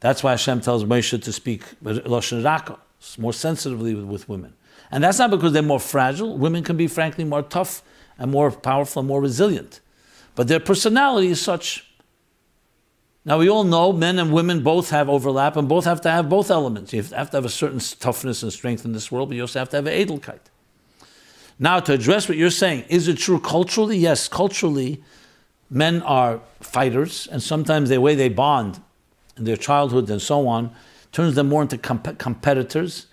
That's why Hashem tells Moshe to speak Lashon Raka, more sensitively with women. And that's not because they're more fragile. Women can be, frankly, more tough and more powerful and more resilient. But their personality is such Now we all know men and women both have overlap and both have to have both elements. You have to have a certain toughness and strength in this world, but you also have to have an edelkeit. Now to address what you're saying, is it true culturally? Yes, culturally, men are fighters, and sometimes the way they bond in their childhood and so on turns them more into competitors.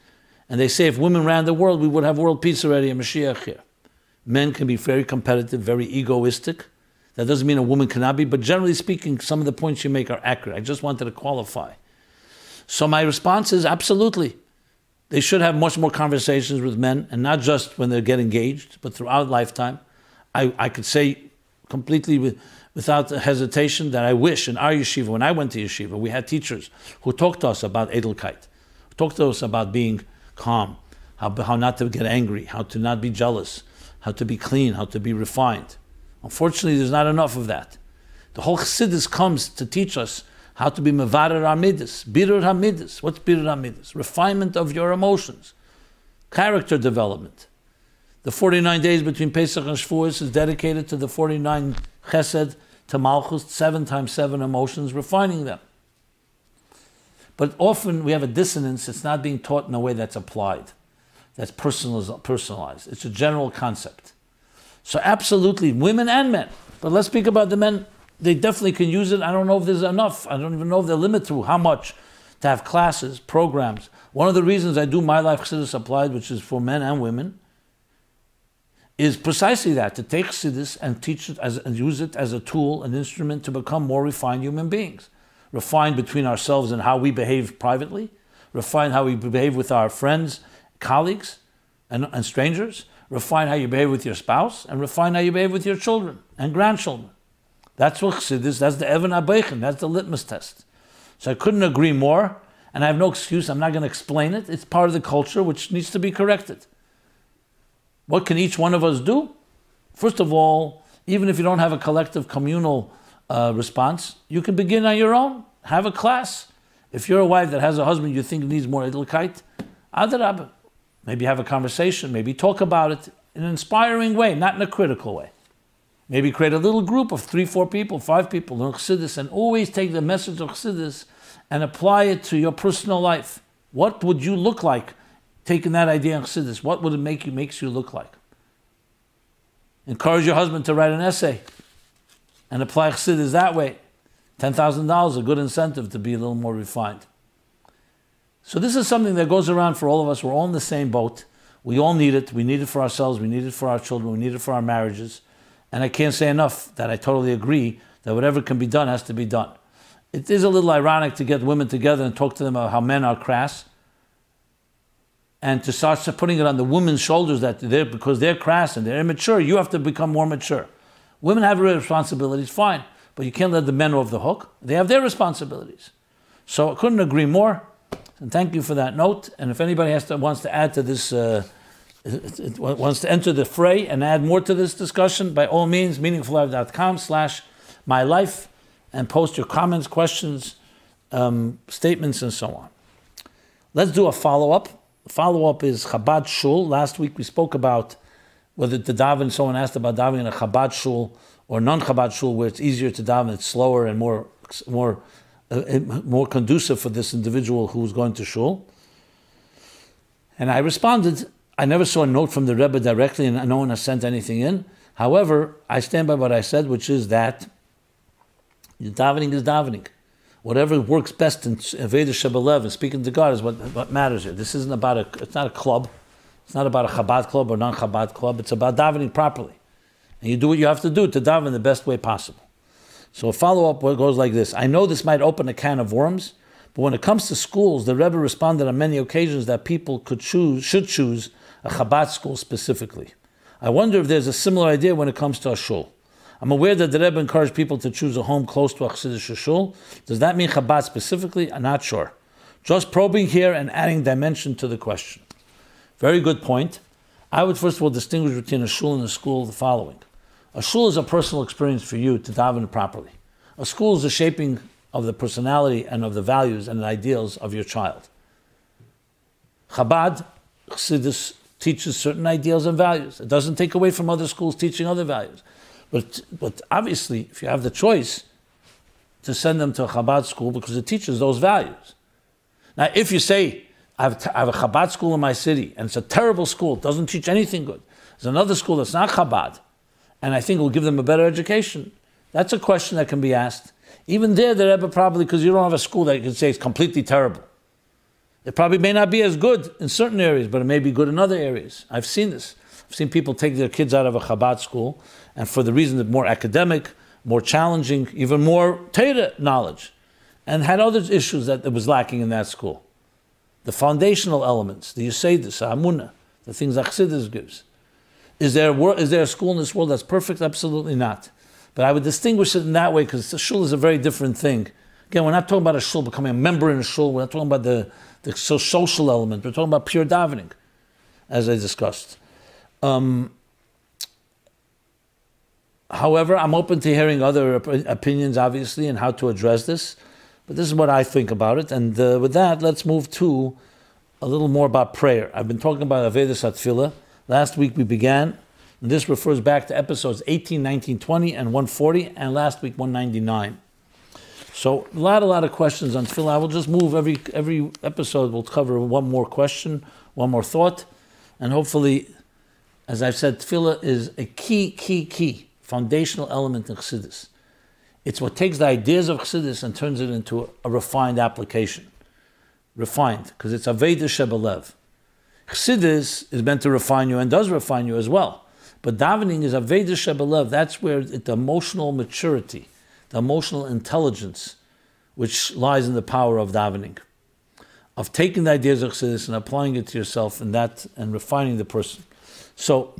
And they say if women ran the world, we would have world peace already and Mashiach here. Men can be very competitive, very egoistic. That doesn't mean a woman cannot be, but generally speaking, some of the points you make are accurate. I just wanted to qualify. So my response is absolutely. They should have much more conversations with men, and not just when they get engaged, but throughout lifetime. I could say completely without hesitation that I wish in our yeshiva, when I went to yeshiva, we had teachers who talked to us about edelkeit, who talked to us about being calm, how not to get angry, how to not be jealous, how to be clean, how to be refined. Unfortunately, there's not enough of that. The whole Chassidus comes to teach us how to be mevarer hamidus, birur hamidus. What's birur hamidus? Refinement of your emotions, character development. The 49 days between Pesach and Shavuos is dedicated to the 49 chesed to malchus, 7 times 7 emotions, refining them. But often we have a dissonance. It's not being taught in a way that's applied, that's personalized. It's a general concept. So absolutely, women and men. But let's speak about the men. They definitely can use it. I don't know if there's enough. I don't even know if they're limited to how much to have classes, programs. One of the reasons I do MyLife Chassidus Applied, which is for men and women, is precisely that, to take Chassidus and teach it and use it as a tool, an instrument to become more refined human beings. Refined between ourselves and how we behave privately, refined how we behave with our friends, colleagues, and strangers, refine how you behave with your spouse, and refine how you behave with your children and grandchildren. That's what Chassidus, that's the Even HaBeichen, that's the litmus test. So I couldn't agree more, and I have no excuse, I'm not going to explain it. It's part of the culture which needs to be corrected. What can each one of us do? First of all, even if you don't have a collective communal response, you can begin on your own, have a class. If you're a wife that has a husband you think needs more edelkeit, adarabah. Maybe have a conversation, maybe talk about it in an inspiring way, not in a critical way. Maybe create a little group of 3, 4 people, 5 people, learn Chassidus, and always take the message of Chassidus and apply it to your personal life. What would you look like taking that idea in Chassidus? What would it makes you look like? Encourage your husband to write an essay and apply Chassidus that way. $10,000, a good incentive to be a little more refined. So this is something that goes around for all of us. We're all in the same boat. We all need it. We need it for ourselves. We need it for our children. We need it for our marriages. And I can't say enough that I totally agree that whatever can be done has to be done. It is a little ironic to get women together and talk to them about how men are crass, and to start putting it on the women's shoulders that because they're crass and they're immature, you have to become more mature. Women have responsibilities, fine, but you can't let the men off the hook. They have their responsibilities. So I couldn't agree more. And thank you for that note. And if anybody wants to add to this, wants to enter the fray and add more to this discussion, by all means, meaningfullife.com/mylife, and post your comments, questions, statements, and so on. Let's do a follow-up. The follow-up is Chabad shul. Last week we spoke about whether to daven. Someone asked about davening in a Chabad shul or non-Chabad shul, where it's easier to daven, it's slower and more conducive for this individual who's going to shul. And I responded, I never saw a note from the Rebbe directly, and no one has sent anything in. However, I stand by what I said, which is that davening is davening. Whatever works best in Veda Shebelev and speaking to God is what matters here. This isn't about it's not a club. It's not about a Chabad club or non-Chabad club. It's about davening properly. And you do what you have to do to daven the best way possible. So a follow-up goes like this. I know this might open a can of worms, but when it comes to schools, the Rebbe responded on many occasions that people should choose a Chabad school specifically. I wonder if there's a similar idea when it comes to a shul. I'm aware that the Rebbe encouraged people to choose a home close to a Chassidic shul. Does that mean Chabad specifically? I'm not sure. Just probing here and adding dimension to the question. Very good point. I would first of all distinguish between a shul and a school the following. A shul is a personal experience for you to daven properly. A school is a shaping of the personality and of the values and the ideals of your child. Chabad, Chassidus, teaches certain ideals and values. It doesn't take away from other schools teaching other values. But obviously, if you have the choice, to send them to a Chabad school because it teaches those values. Now, if you say, I have a Chabad school in my city, and it's a terrible school, it doesn't teach anything good. There's another school that's not Chabad, and I think it will give them a better education. That's a question that can be asked. Even there, the Rebbe probably, because you don't have a school that you can say is completely terrible. It probably may not be as good in certain areas, but it may be good in other areas. I've seen this. I've seen people take their kids out of a Chabad school, and for the reason that more academic, more challenging, even more Torah knowledge, and had other issues that was lacking in that school. The foundational elements, the yahrzeit, amunah, the things that Chassidus gives. Is there a school in this world that's perfect? Absolutely not. But I would distinguish it in that way because the shul is a very different thing. Again, we're not talking about a shul, becoming a member in a shul. We're not talking about the social element. We're talking about pure davening, as I discussed. However, I'm open to hearing other opinions, obviously, and how to address this. But this is what I think about it. And with that, let's move to a little more about prayer. I've been talking about Avedis Atfilah. Last week we began, and this refers back to episodes 18, 19, 20, and 140, and last week 199. So a lot of questions on Tfilah. I will just move every episode. We'll cover one more question, one more thought, and hopefully, as I've said, Tfilah is a key foundational element in Chassidus. It's what takes the ideas of Chassidus and turns it into a refined application. Refined, because it's Aveda Shebelev. Chassidus is meant to refine you and does refine you as well. But davening is Aveda Shebelev. That's where the emotional maturity, the emotional intelligence, which lies in the power of davening, of taking the ideas of Chassidus and applying it to yourself and refining the person. So,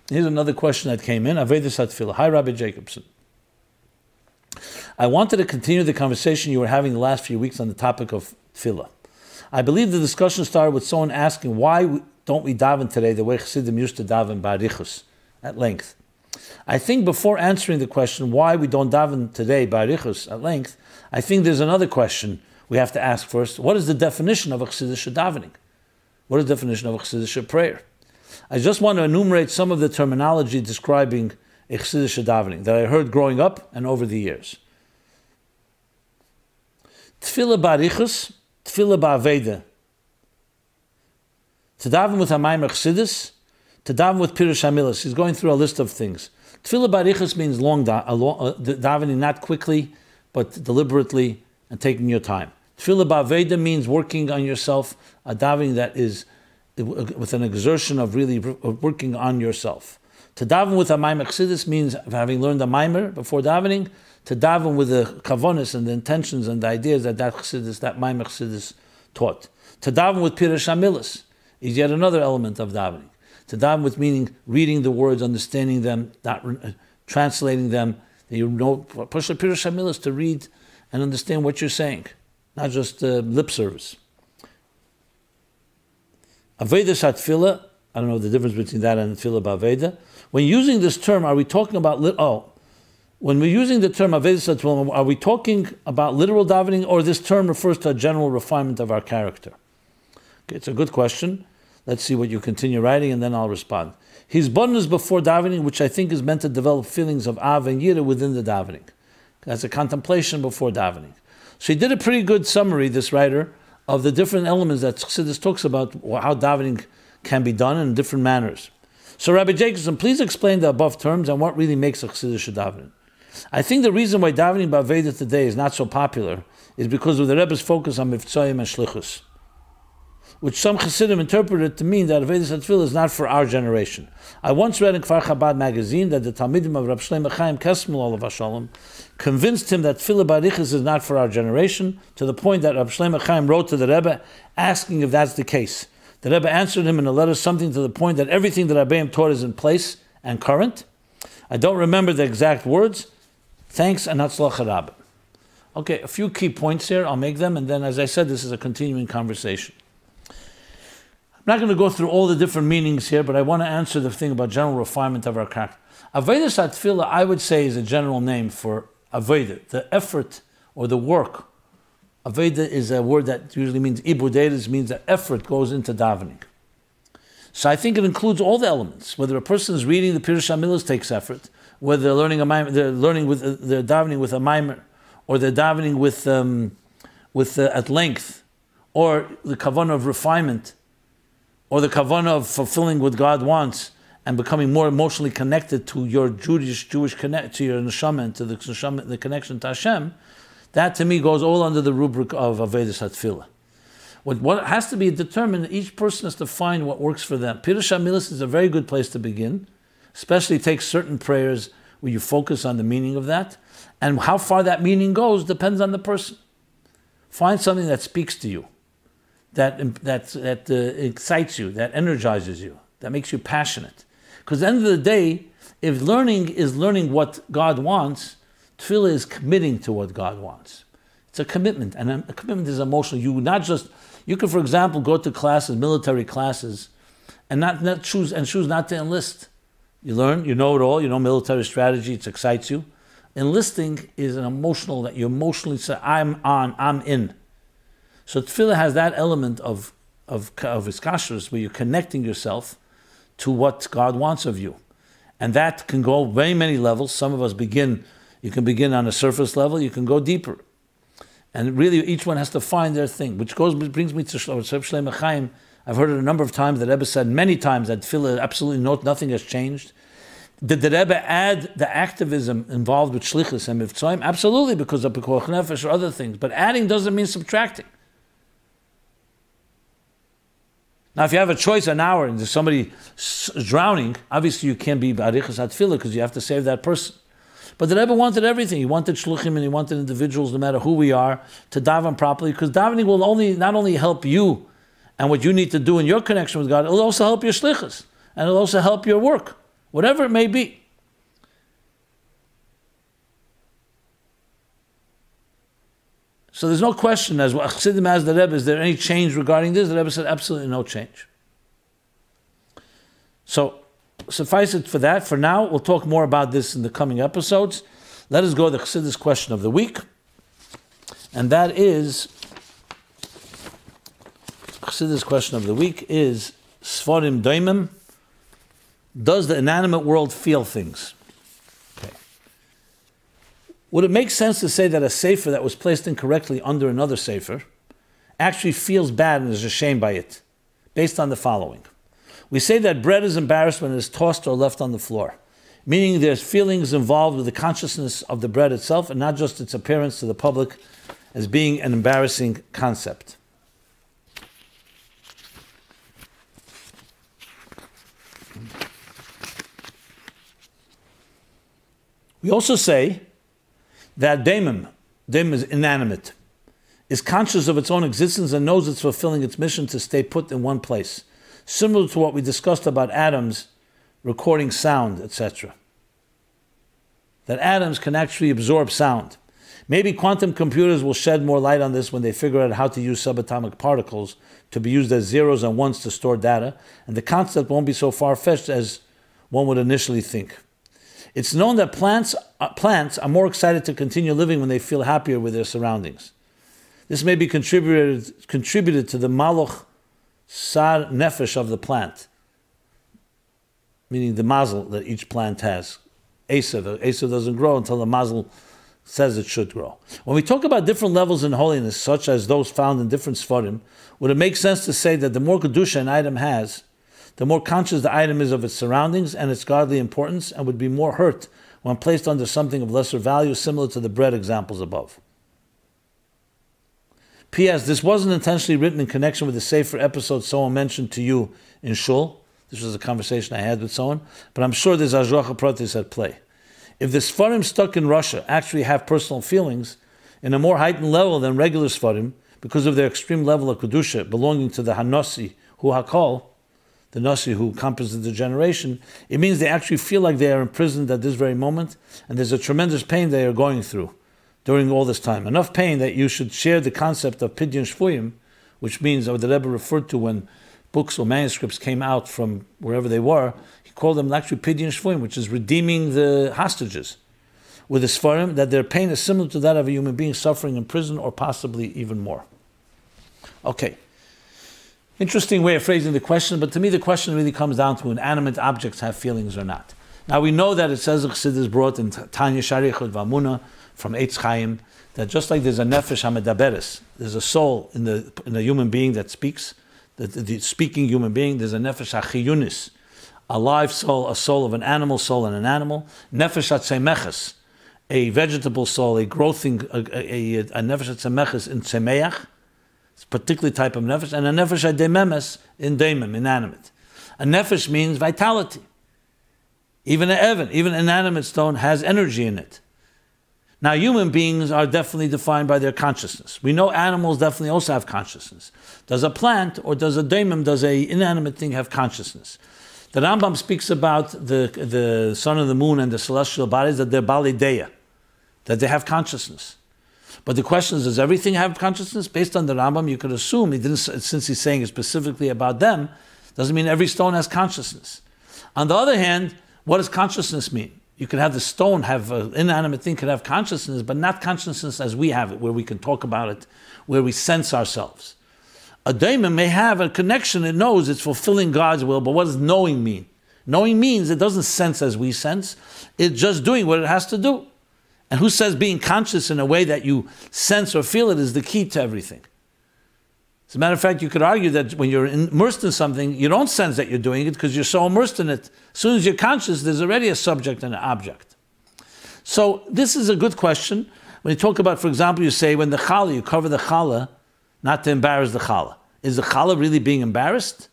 here's another question that came in. Avedis Atfilah. Hi, Rabbi Jacobson. I wanted to continue the conversation you were having the last few weeks on the topic of Tfilah. I believe the discussion started with someone asking, why don't we daven today the way Chassidim used to daven ba'arichus, at length? I think before answering the question why we don't daven today ba'arichus at length, I think there's another question we have to ask first. What is the definition of a Chassidic davening? What is the definition of a Chassidic prayer? I just want to enumerate some of the terminology describing a Chassidic davening that I heard growing up and over the years. Tfilah ba'arichus, tfilah ba'aveda. To daven with Hamayim Chassidus, to daven with Pirush HaMilas. He's going through a list of things. Tfilah ba'arichus means long davening, not quickly, but deliberately and taking your time. Tfilah ba'aveda means working on yourself, a davening that is with an exertion of really working on yourself. To daven with Hamayim Chassidus means having learned a Maimer before davening, to daven with the kavonis and the intentions and the ideas that Chassidus, that Maimer Chassidus taught. To daven with Pirush HaMilas is yet another element of davening. To daven with meaning reading the words, understanding them, not translating them. You know, push the Pirush HaMilas to read and understand what you're saying, not just lip service. Avedas Atfilah, I don't know the difference between that and Tfilah ba'aveda. When using this term, are we talking about when we're using the term Avedas Atfilah, are we talking about literal davening, or this term refers to a general refinement of our character? Okay, it's a good question. Let's see what you continue writing, and then I'll respond. His bonus before davening, which I think is meant to develop feelings of av and yira within the davening. That's a contemplation before davening. So he did a pretty good summary, this writer, of the different elements that Chassidus talks about, how davening can be done in different manners. So Rabbi Jacobson, please explain the above terms and what really makes a Chassidic davening. I think the reason why davening ba'aveda today is not so popular is because of the Rebbe's focus on mivtzoyim and shlichus, which some Chassidim interpreted to mean that Avedis Atfilah is not for our generation. I once read in Kfar Chabad magazine that the Talmidim of Rab Shlomo Chaim Kesmel Olav Shalom convinced him that Tfilah ba'arichus is not for our generation, to the point that Rab Shlomo Chaim wrote to the Rebbe asking if that's the case. The Rebbe answered him in a letter something to the point that everything that Rebbeim taught is in place and current. I don't remember the exact words. Thanks and Hatzlacha Rabbe. Okay, a few key points here. I'll make them, and then, as I said, this is a continuing conversation. I'm not going to go through all the different meanings here, but I want to answer the thing about general refinement of our character. Avedas Atfilah, I would say, is a general name for Aveda, the effort or the work. Aveda is a word that usually means ibudedes, means that effort goes into davening. So I think it includes all the elements. Whether a person is reading the Pirush HaMilas takes effort, whether they're learning they're davening with a maimer, or they're davening with at length, or the kavanah of refinement, or the kavanah of fulfilling what God wants and becoming more emotionally connected to your Jewish connect, to your neshama and to the neshama, the connection to Hashem, that to me goes all under the rubric of Avodas HaTfilah. What has to be determined, each person has to find what works for them. Pirush HaMilos is a very good place to begin, especially take certain prayers where you focus on the meaning of that, and how far that meaning goes depends on the person. Find something that speaks to you, that excites you, that energizes you, that makes you passionate. Because at the end of the day, if learning is learning what God wants, tefillah is committing to what God wants. It's a commitment, and a commitment is emotional. You can, for example, go to classes, military classes, and not choose not to enlist. You learn, you know it all, you know military strategy, it excites you. Enlisting is an emotional, that you emotionally say, I'm on, I'm in. So tefillah has that element of iskashrus, where you're connecting yourself to what God wants of you. And that can go very many levels. Some of us you can begin on a surface level, you can go deeper. And really each one has to find their thing, which brings me to Shlomo Chaim. I've heard it a number of times, that Rebbe said many times that tefillah, absolutely nothing has changed. Did the Rebbe add the activism involved with shlichus and mivtzoim? Absolutely, because of pekuach nefesh or other things. But adding doesn't mean subtracting. Now, if you have a choice an hour and there's somebody drowning, obviously you can't be b'arichas hatfilah because you have to save that person. But the Rebbe wanted everything. He wanted shluchim and he wanted individuals, no matter who we are, to daven properly, because davening will not only help you and what you need to do in your connection with God, it will also help your shlichus, and it will also help your work, whatever it may be. So there's no question, as Chassidim asked the Rebbe, is there any change regarding this? The Rebbe said absolutely no change. So suffice it for that. For now, we'll talk more about this in the coming episodes. Let us go to the Chassidus question of the week. And that is, Chassidus question of the week is, Sforim Doimim, does the inanimate world feel things? Okay. Would it make sense to say that a sefer that was placed incorrectly under another sefer actually feels bad and is ashamed by it, based on the following? We say that bread is embarrassed when it is tossed or left on the floor, meaning there's feelings involved with the consciousness of the bread itself and not just its appearance to the public as being an embarrassing concept. We also say that daimim is inanimate, is conscious of its own existence and knows it's fulfilling its mission to stay put in one place, similar to what we discussed about atoms recording sound, etc. That atoms can actually absorb sound. Maybe quantum computers will shed more light on this when they figure out how to use subatomic particles to be used as zeros and ones to store data, and the concept won't be so far-fetched as one would initially think. It's known that plants are more excited to continue living when they feel happier with their surroundings. This may be contributed to the malach sar nefesh of the plant, meaning the mazel that each plant has. Esav doesn't grow until the mazel says it should grow. When we talk about different levels in holiness, such as those found in different Sforim, would it make sense to say that the more kedusha an item has, the more conscious the item is of its surroundings and its godly importance, and would be more hurt when placed under something of lesser value, similar to the bread examples above? P.S. This wasn't intentionally written in connection with the Sefer episode someone mentioned to you in shul. This was a conversation I had with someone, but I'm sure there's Ashgacha Pratis at play. If the Sfarim stuck in Russia actually have personal feelings in a more heightened level than regular Sfarim, because of their extreme level of Kedusha belonging to the Hanossi, Hu Hakol, the Nasi who encompasses the generation, it means they actually feel like they are imprisoned at this very moment, and there's a tremendous pain they are going through during all this time. Enough pain that you should share the concept of Pidyon Shvuyim, which means what the Rebbe referred to when books or manuscripts came out from wherever they were. He called them actually Pidyon Shvuyim, which is redeeming the hostages, with the Sfarim, that their pain is similar to that of a human being suffering in prison, or possibly even more. Okay. Interesting way of phrasing the question, but to me the question really comes down to inanimate objects have feelings or not. Now we know that it says Chassidus brought in Tanya Sharichot Vamuna from Eitz Chaim, that just like there's a nefesh hamedaberes, there's a soul in a human being that speaks, the speaking human being, there's a nefesh hachiyunis, a live soul, a soul of an animal soul and an animal, nefesh hatzemeches, a vegetable soul, a growthing, a nefesh hatzemeches in tzemeach, it's a particular type of nefesh, and a nefesh hadememes in daimim, inanimate. A nefesh means vitality. Even an even inanimate stone has energy in it. Now, human beings are definitely defined by their consciousness. We know animals definitely also have consciousness. Does a plant or does a daimim, does a inanimate thing have consciousness? The Rambam speaks about the sun and the moon and the celestial bodies, that they're balideya, that they have consciousness. But the question is, does everything have consciousness? Based on the Rambam, you could assume, since he's saying it specifically about them, doesn't mean every stone has consciousness. On the other hand, what does consciousness mean? You could have the stone have an inanimate thing, could have consciousness, but not consciousness as we have it, where we can talk about it, where we sense ourselves. A daimon may have a connection, it knows it's fulfilling God's will, but what does knowing mean? Knowing means it doesn't sense as we sense, it's just doing what it has to do. And who says being conscious in a way that you sense or feel it is the key to everything? As a matter of fact, you could argue that when you're immersed in something, you don't sense that you're doing it because you're so immersed in it. As soon as you're conscious, there's already a subject and an object. So this is a good question. When you talk about, for example, you say when the challah, you cover the challah, not to embarrass the challah. Is the challah really being embarrassed?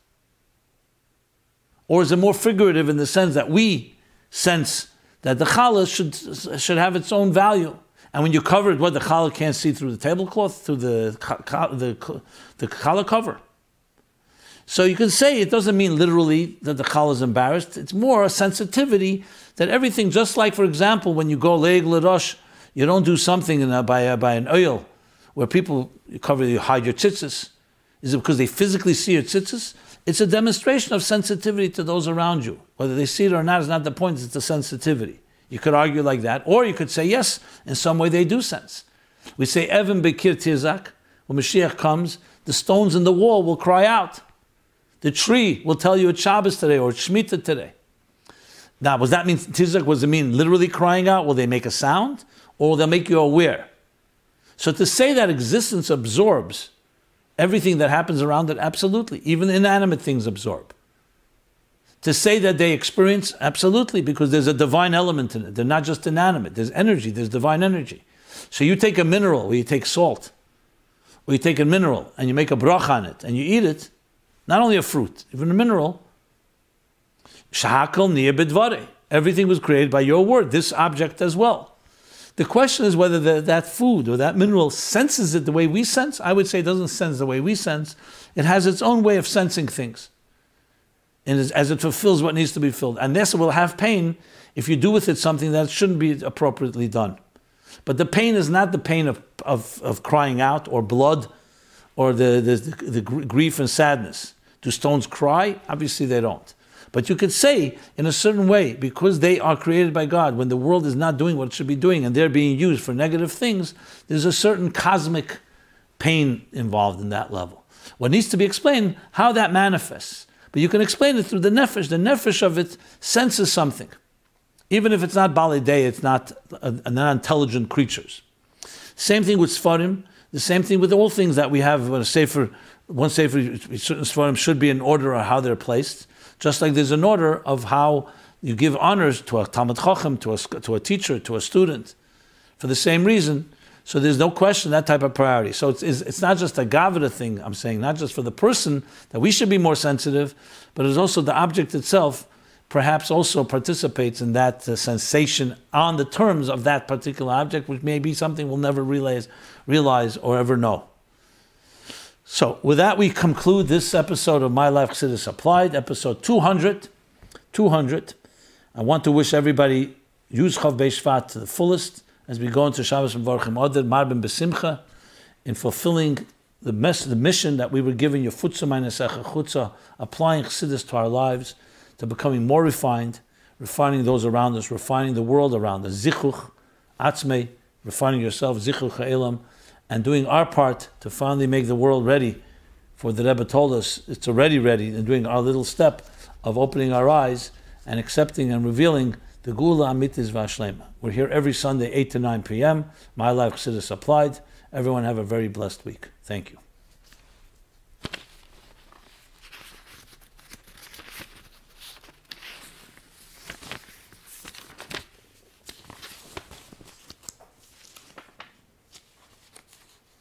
Or is it more figurative in the sense that we sense that the challah should have its own value? And when you cover it, what the challah can't see through the tablecloth, through the challah cover. So you can say it doesn't mean literally that the challah is embarrassed. It's more a sensitivity that everything, just like, for example, when you go leig l'rosh, you don't do something by an oil where people you hide your tzitzis. Is it because they physically see your tzitzis? It's a demonstration of sensitivity to those around you. Whether they see it or not is not the point, it's the sensitivity. You could argue like that, or you could say, yes, in some way they do sense. We say, Even Bekir Tizak, when Mashiach comes, the stones in the wall will cry out. The tree will tell you it's Shabbos today or it's Shemitah today. Now, does that mean Tizak? Does it mean literally crying out? Will they make a sound? Or will they make you aware? So to say that existence absorbs everything that happens around it, absolutely. Even inanimate things absorb. To say that they experience, absolutely, because there's a divine element in it. They're not just inanimate. There's energy, there's divine energy. So you take a mineral, or you take salt, or you take a mineral, and you make a bracha on it, and you eat it, not only a fruit, even a mineral, shahakal niya bidvare. Everything was created by your word, this object as well. The question is whether that food or that mineral senses it the way we sense. I would say it doesn't sense the way we sense. It has its own way of sensing things. And as it fulfills what needs to be filled. And this will have pain if you do with it something that shouldn't be appropriately done. But the pain is not the pain of crying out or blood or the grief and sadness. Do stones cry? Obviously they don't. But you could say, in a certain way, because they are created by God, when the world is not doing what it should be doing and they're being used for negative things, there's a certain cosmic pain involved in that level. What needs to be explained, how that manifests. But you can explain it through the nefesh. The nefesh of it senses something. Even if it's not balidei, it's not non-intelligent creatures. Same thing with Sfarim. The same thing with all things that we have. One sefer, certain Sfarim should be in order of how they're placed. Just like there's an order of how you give honors to a Talmid Chacham, to a teacher, to a student, for the same reason. So there's no question that type of priority. So it's not just a Gavra thing, I'm saying, not just for the person, that we should be more sensitive, but it's also the object itself perhaps also participates in that sensation on the terms of that particular object, which may be something we'll never realize or ever know. So with that, we conclude this episode of MyLife Chassidus Applied, episode 200. I want to wish everybody use Chof Shevat to the fullest as we go into Shabbos and Varchim Oder, Marbin Besimcha, in fulfilling the mission that we were given, Yefutza Meinesecha Chutza, applying Chassidus to our lives, to becoming more refined, refining those around us, refining the world around us, Zichuch, Atzmei, refining yourself, Zichuch Ha'elam, and doing our part to finally make the world ready for the Rebbe told us it's already ready, and doing our little step of opening our eyes and accepting and revealing The Gula Amitis Vashlema. We're here every Sunday, 8 to 9 p.m. MyLife Chassidus Applied. Everyone have a very blessed week. Thank you.